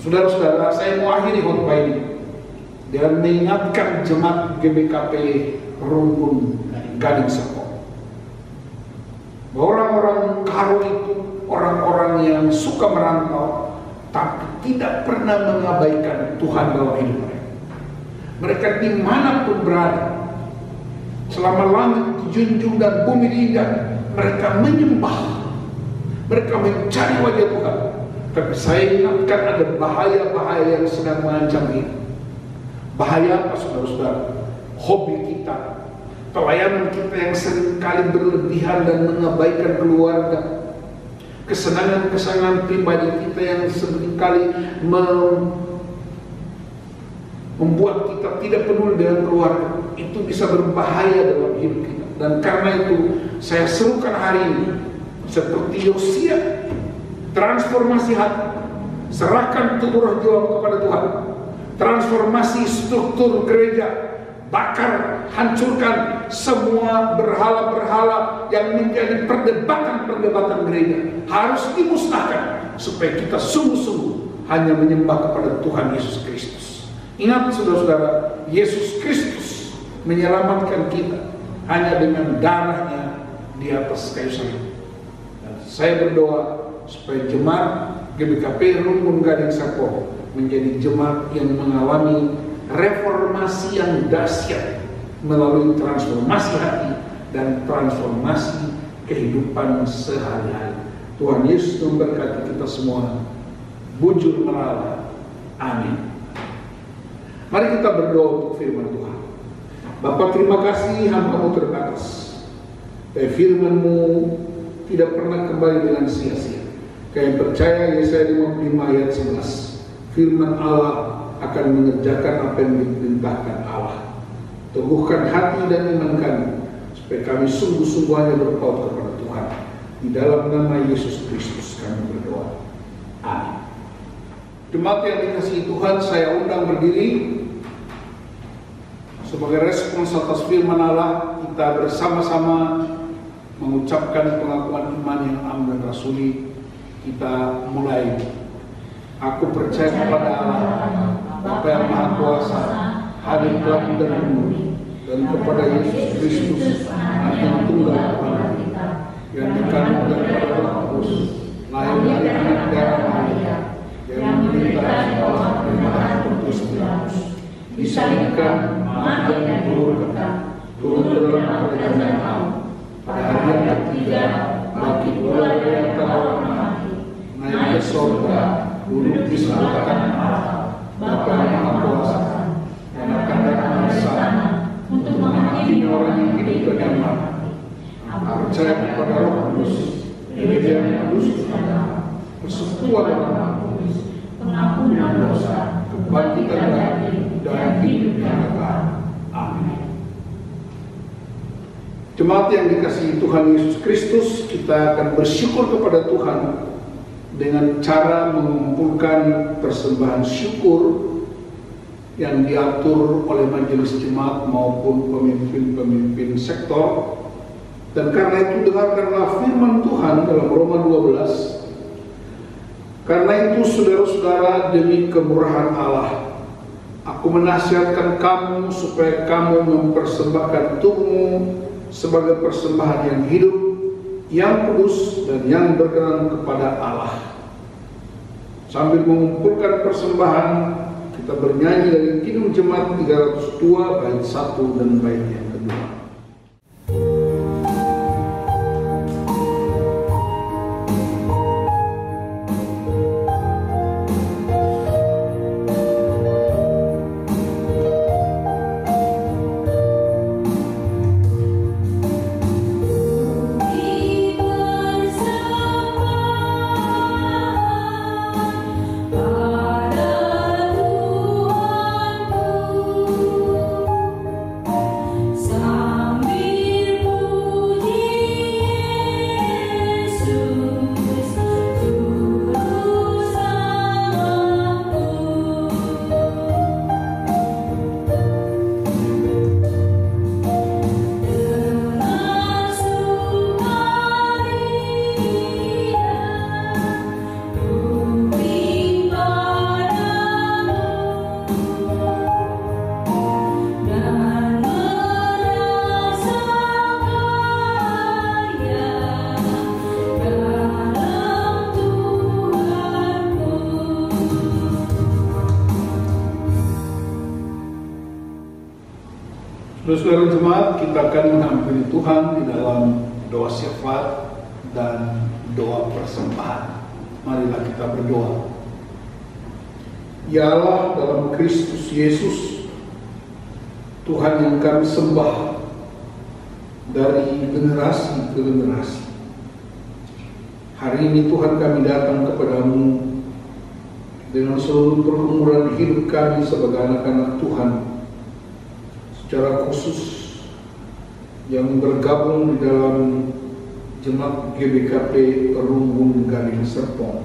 Saudara-saudara, saya mau akhiri khotbah ini dan mengingatkan jemaat GBKP Rumpun Gading Serpong. Orang-orang Karo itu orang-orang yang suka merantau, tapi tidak pernah mengabaikan Tuhan dalam hidup mereka. Mereka dimanapun berada, selama langit dijunjung dan bumi diinjak, mereka menyembah, mereka mencari wajah Tuhan. Tapi saya ingatkan ada bahaya-bahaya yang sedang mengancam ini. Bahaya apa, saudara-saudara? Hobi kita, pelayanan kita yang seringkali berlebihan dan mengabaikan keluarga, kesenangan-kesenangan pribadi kita yang seringkali membuat kita tidak peduli dengan keluarga. Itu bisa berbahaya dalam hidup kita. Dan karena itu saya serukan hari ini seperti Yosia, transformasi hati, serahkan tubuh roh jiwa kepada Tuhan. Transformasi struktur gereja, bakar, hancurkan semua berhala-berhala yang menjadi perdebatan-perdebatan gereja. Harus dimusnahkan supaya kita sungguh-sungguh hanya menyembah kepada Tuhan Yesus Kristus. Ingat saudara-saudara, Yesus Kristus menyelamatkan kita hanya dengan darahnya di atas kayu salib. Dan saya berdoa supaya jemaat GBKP Rumpun Gading Serpong menjadi jemaat yang mengalami reformasi yang dahsyat melalui transformasi hati dan transformasi kehidupan sehari-hari. Tuhan Yesus memberkati kita semua. Bujur merala. Amin. Mari kita berdoa untuk firman Tuhan. Bapa, terima kasih hamba-Mu terbatas. Firman-Mu tidak pernah kembali dengan sia-sia. Kami percaya Yesaya 55 ayat 11. Firman Allah akan mengerjakan apa yang diperintahkan Allah. Teguhkan hati dan iman kami, supaya kami sungguh-sungguh hanya berpaut kepada Tuhan. Di dalam nama Yesus Kristus kami berdoa. Amin. Jemaat yang dikasihi Tuhan, saya undang berdiri. Sebagai respons atas firman Allah, kita bersama-sama mengucapkan pengakuan iman yang am dan rasuli. Kita mulai. Aku percaya kepada Allah, Bapa yang Maha Kuasa, Hadir Pelaku dan Pemurni, dan kepada Yesus Kristus, Anak yang tunggal kepada kita, yang dikandung daripada Roh Kudus, lahir dari anak darah Maria, yang menderita di bawah pemerintahan Pontius Pilatus, disalibkan, mati dan dikurbankan, turun ke dalam kerajaan maut, pada hari yang ketiga bangkit pula dari antara orang mati, naik ke surga, duduk di sebelah kanan Allah, Bapa yang Maha Kuasa, dan akan datang di sana untuk menghakimi orang yang hidup dan yang mati. Aku percaya kepada Roh Kudus, gereja yang kudus, persekutuan orang kudus, pengampunan dosa, kebangkitan dari dan hidup yang kekal. Amin. Jemaat yang dikasihi Tuhan Yesus Kristus, kita akan bersyukur kepada Tuhan dengan cara mengumpulkan persembahan syukur yang diatur oleh majelis jemaat maupun pemimpin-pemimpin sektor. Dan karena itu dengarkanlah firman Tuhan dalam Roma 12. Karena itu saudara-saudara, demi kemurahan Allah, aku menasihatkan kamu supaya kamu mempersembahkan tubuhmu sebagai persembahan yang hidup, yang kudus dan yang berkenan kepada Allah. Sambil mengumpulkan persembahan, kita bernyanyi dari Kidung Jemaat 302 bait 1 dan bait yang kedua. Pada Saudara jemaat, kita akan menghampiri Tuhan di dalam doa syafaat dan doa persembahan. Marilah kita berdoa. Ya Allah, dalam Kristus Yesus, Tuhan yang kami sembah dari generasi ke generasi. Hari ini Tuhan kami datang kepadamu dengan seluruh pergumulan hidup kami sebagai anak-anak Tuhan, secara khusus yang bergabung di dalam jemaat GBKP Rumbun Gading Serpong.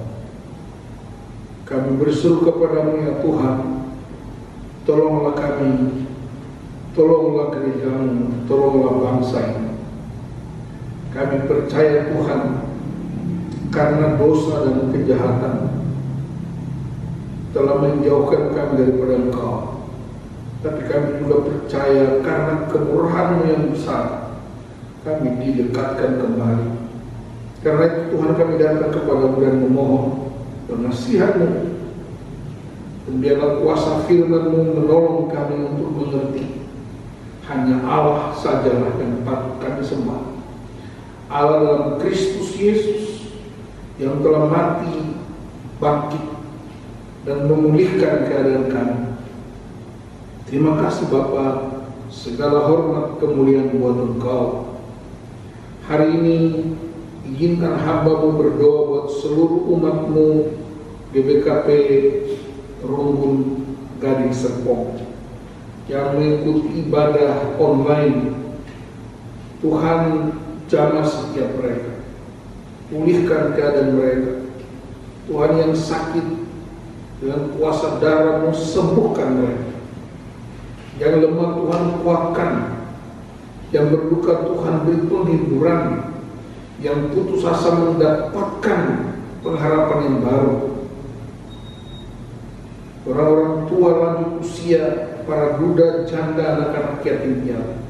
Kami berseru kepadamu ya Tuhan, tolonglah kami, tolonglah gerejamu, tolonglah bangsa ini. Kami percaya Tuhan, karena dosa dan kejahatan telah menjauhkan kami daripada Engkau. Tapi kami juga percaya karena kemurahan-Mu yang besar, kami didekatkan kembali. Karena itu Tuhan kami datang kepadamu dan memohon nasihat-Mu. Dan biarlah kuasa firman-Mu menolong kami untuk mengerti. Hanya Allah sajalah yang patut kami sembah. Allah dalam Kristus Yesus yang telah mati, bangkit, dan memulihkan keadaan kami. Terima kasih Bapa, segala hormat kemuliaan buat Engkau. Hari ini izinkan hamba-Mu berdoa buat seluruh umat-Mu GBKP Rumbun Gading Serpong yang mengikuti ibadah online. Tuhan, jamah setiap mereka, pulihkan keadaan mereka. Tuhan yang sakit, dengan kuasa darah-Mu sembuhkan mereka. Yang lemah Tuhan kuatkan, yang berduka Tuhan beri penghiburan, yang putus asa mendapatkan pengharapan yang baru. Orang-orang tua lanjut usia, para duda, janda, anak-anak yatim piatu,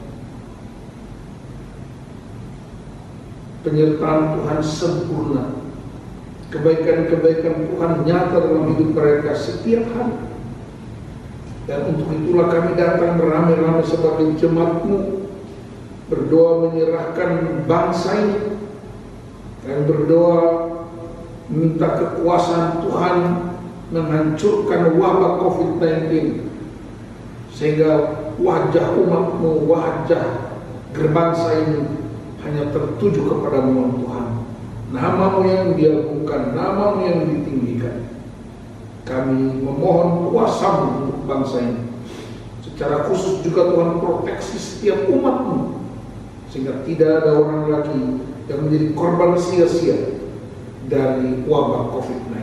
penyertaan Tuhan sempurna. Kebaikan-kebaikan Tuhan nyata dalam hidup mereka setiap hari. Dan untuk itulah kami datang beramai-ramai sebagai jemaat-Mu, berdoa menyerahkan bangsa ini, dan berdoa minta kekuasaan Tuhan menghancurkan wabah COVID-19, sehingga wajah umat-Mu, wajah gerbangsa ini hanya tertuju kepada-Mu Tuhan. Nama-Mu yang diagungkan, nama-Mu yang ditinggikan. Kami memohon kuasa-Mu untuk bangsa ini. Secara khusus juga Tuhan proteksi setiap umat-Mu, sehingga tidak ada orang lagi yang menjadi korban sia-sia dari wabah COVID-19.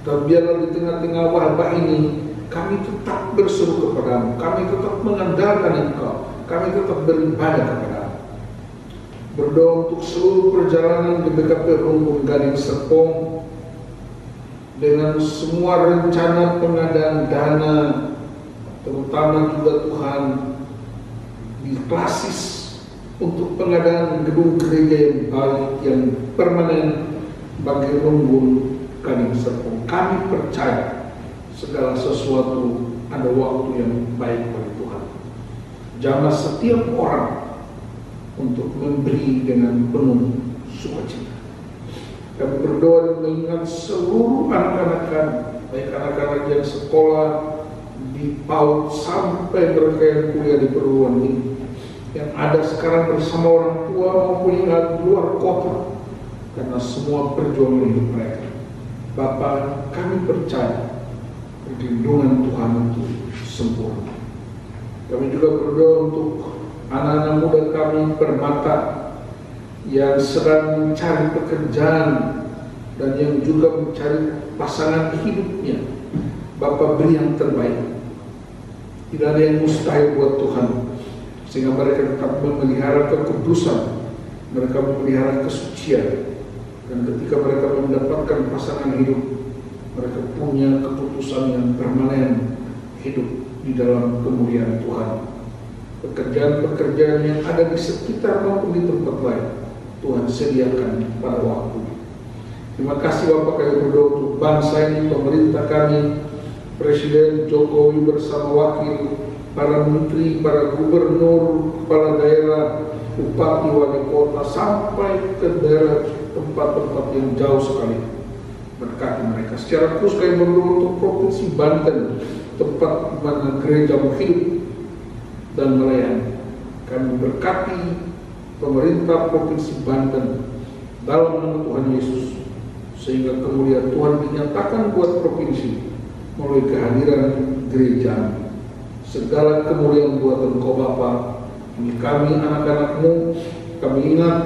Dan biarlah di tengah-tengah wabah ini kami tetap berseru kepada-Mu, kami tetap mengandalkan Engkau, kami tetap beribadah kepada-Mu. Berdoa untuk seluruh perjalanan GBKP Rumbun Gading Serpong, dengan semua rencana pengadaan dana, terutama juga Tuhan di klasis untuk pengadaan gedung gereja yang baik, yang permanen bagi Rumbun Gading Serpong. Kami percaya segala sesuatu ada waktu yang baik bagi Tuhan. Jamah setiap orang untuk memberi dengan penuh sukacita. Kami berdoa dan mengingat seluruh anak-anak kami, baik anak-anak yang sekolah di PAUD sampai mereka yang kuliah di perguruan tinggi, yang ada sekarang bersama orang tua maupun yang ada di luar kota, karena semua perjuangan hidup mereka. Bapa, kami percaya perlindungan Tuhan itu sempurna. Kami juga berdoa untuk anak-anak muda kami Permata yang sedang mencari pekerjaan dan yang juga mencari pasangan hidupnya. Bapa, beri yang terbaik. Tidak ada yang mustahil buat Tuhan, sehingga mereka tetap memelihara kekudusan, mereka memelihara kesucian, dan ketika mereka mendapatkan pasangan hidup, mereka punya keputusan yang permanen hidup di dalam kemuliaan Tuhan. Pekerjaan-pekerjaan yang ada di sekitar maupun di tempat lain, Tuhan sediakan pada waktu. Terima kasih Bapak, kami berdoa untuk bangsa ini, pemerintah kami, Presiden Jokowi bersama Wakil para menteri, para gubernur, kepala daerah, bupati, wali kota, sampai ke daerah tempat-tempat yang jauh sekali. Berkati mereka. Secara khusus kami berdoa untuk Provinsi Banten, tempat mana gereja hidup dan melayani. Kami berkati pemerintah Provinsi Banten dalam nama Tuhan Yesus, sehingga kemuliaan Tuhan dinyatakan buat provinsi melalui kehadiran gereja. Segala kemuliaan buat Engkau Bapa. Ini kami anak-anak-Mu, kami ingat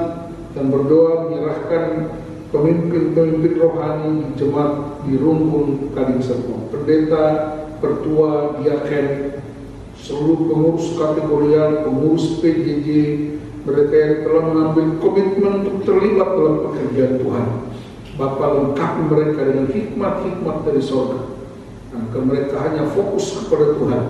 dan berdoa menyerahkan pemimpin-pemimpin rohani di jemaat di Rungkun Kadin Serpong, pendeta, pertua, diaken, seluruh pengurus kategorial, pengurus PJJ, mereka yang telah mengambil komitmen untuk terlibat dalam pekerjaan Tuhan. Bapa, lengkapi mereka dengan hikmat-hikmat dari surga, agar mereka hanya fokus kepada Tuhan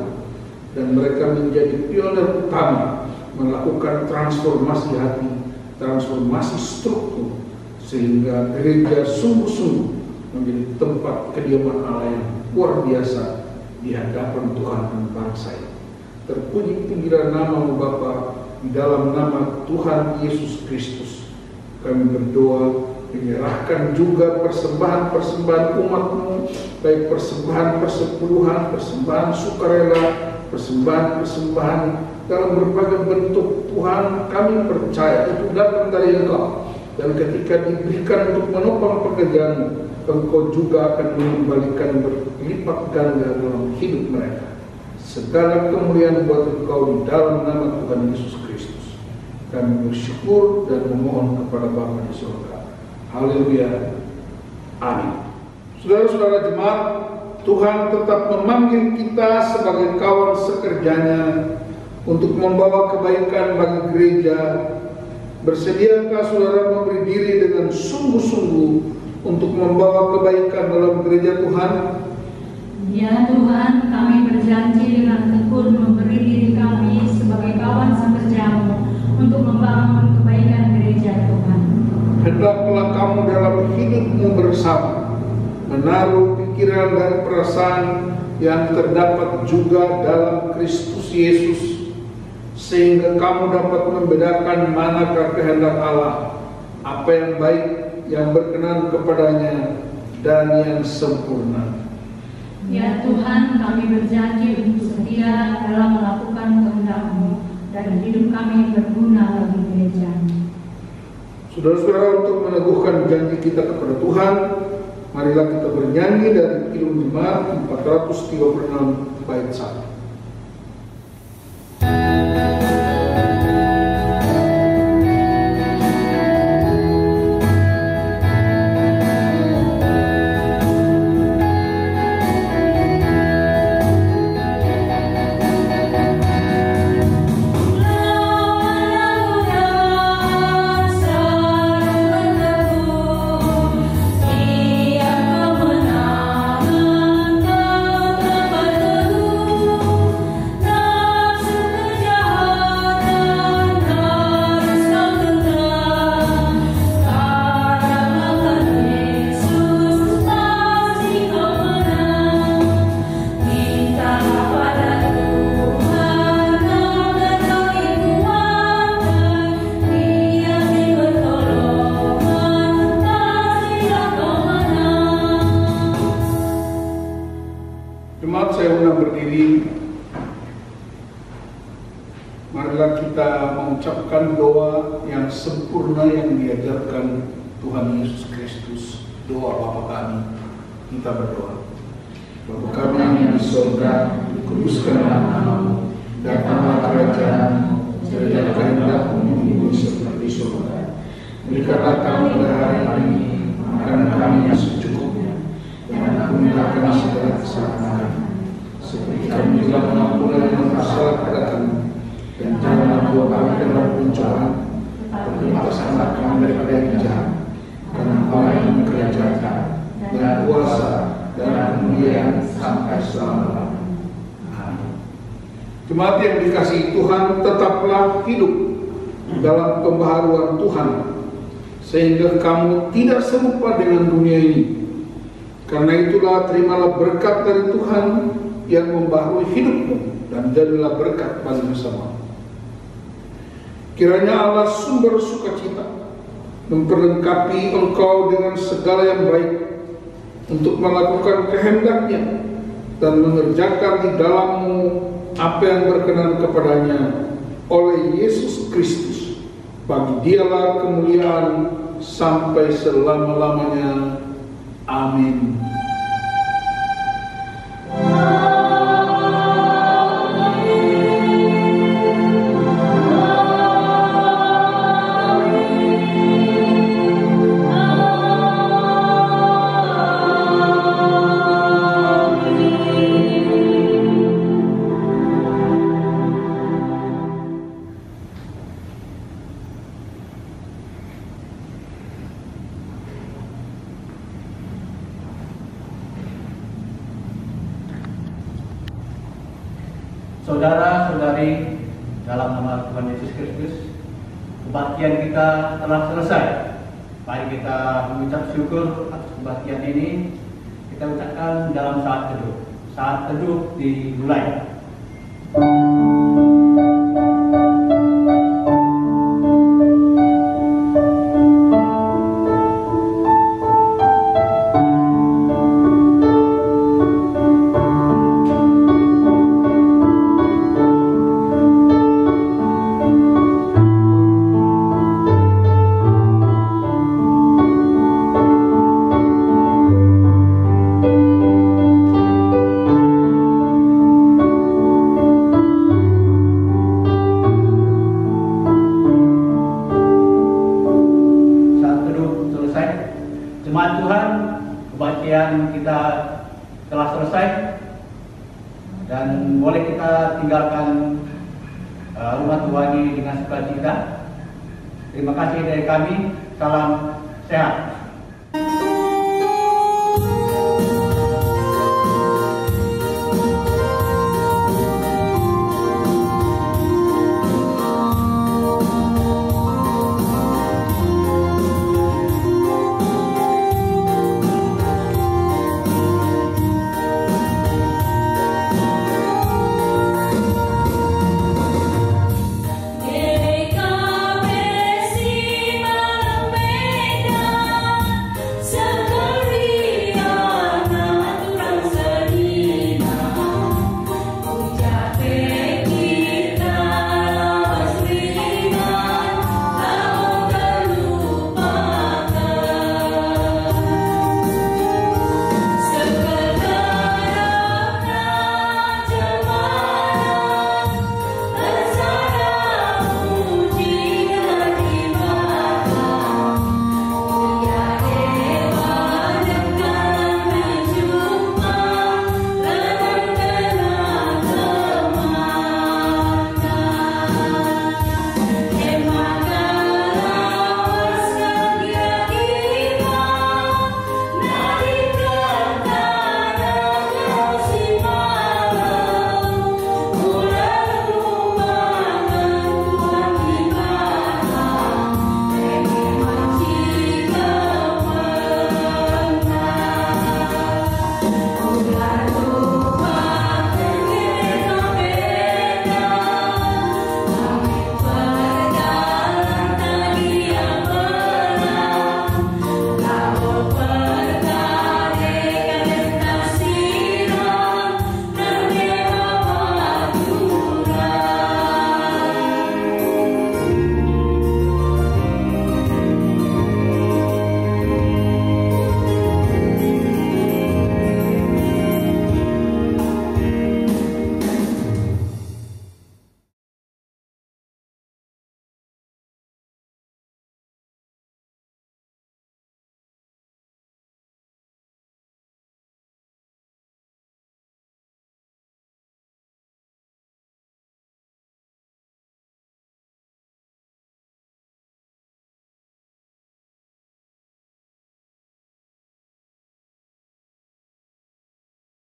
dan mereka menjadi pionir utama melakukan transformasi hati, transformasi struktur, sehingga gereja sungguh-sungguh menjadi tempat kediaman Allah yang luar biasa di hadapan Tuhan dan bangsa ini. Terpuji-pujilah nama-Mu Bapa, di dalam nama Tuhan Yesus Kristus kami berdoa, menyerahkan juga persembahan-persembahan umat-Mu, baik persembahan persepuluhan, persembahan sukarela, persembahan-persembahan dalam berbagai bentuk. Tuhan, kami percaya itu datang dari Engkau, dan ketika diberikan untuk menopang pekerjaan, Engkau juga akan mengembalikan berlipat ganda dalam hidup mereka. Segala kemuliaan buat Engkau di dalam nama Tuhan Yesus Kristus. Kami bersyukur dan memohon kepada Bapa di surga. Haleluya. Amin. Saudara-saudara jemaat, Tuhan tetap memanggil kita sebagai kawan sekerjanya untuk membawa kebaikan bagi gereja. Bersediakah saudara memberi diri dengan sungguh-sungguh untuk membawa kebaikan dalam gereja Tuhan? Ya Tuhan, kami berjanji dengan tekun memberi diri kami sebagai kawan sekerja-Mu untuk membangun kebaikan gereja Tuhan. Hendaklah kamu dalam hidupmu bersama menaruh pikiran dan perasaan yang terdapat juga dalam Kristus Yesus, sehingga kamu dapat membedakan manakah kehendak Allah, apa yang baik, yang berkenan kepadanya, dan yang sempurna. Ya Tuhan, kami berjanji untuk setia dalam melakukan kehendak-Mu dan hidup kami berguna bagi gereja. Saudara-saudara, untuk meneguhkan janji kita kepada Tuhan, marilah kita bernyanyi dari Kidung Jemaat 436 bait 1. Marilah kita mengucapkan doa yang sempurna yang diajarkan Tuhan Yesus Kristus. Doa Bapa kami. Kita berdoa. Bapa kami yang di surga, dikuduskanlah nama-Mu, datanglah kerajaan-Mu, jadilah kehendak-Mu di bumi seperti di surga. Berikanlah kami pada hari ini makanan kami yang secukupnya, dan ampunilah kami segala kesalahan kami, seperti kami juga mengampuni yang bersalah kepada kami. Dan janganlah bawa kami dalam pencobaan, tetapi lepaskanlah kami daripada yang jahat. Karena Engkau yang kerajaan dan kuasa dan kemuliaan sampai selama-lamanya. Amin. Jemaat yang dikasihi Tuhan, tetaplah hidup dalam pembaharuan Tuhan, sehingga kamu tidak serupa dengan dunia ini. Karena itulah terimalah berkat dari Tuhan yang membaharui hidupmu, dan jadilah berkat bagi bersama. Kiranya Allah sumber sukacita memperlengkapi engkau dengan segala yang baik untuk melakukan kehendak-Nya dan mengerjakan di dalammu apa yang berkenan kepadanya oleh Yesus Kristus. Bagi Dialah kemuliaan sampai selama-lamanya. Amin. Saudara-saudari, dalam nama Tuhan Yesus Kristus, kebaktian kita telah selesai. Mari kita mengucap syukur atas kebaktian ini. Kita ucapkan dalam saat teduh. Saat teduh dimulai. Jemaat Tuhan, kebaktian kita telah selesai dan boleh kita tinggalkan rumah Tuhan ini dengan sukacita. Terima kasih dari kami. Salam sehat.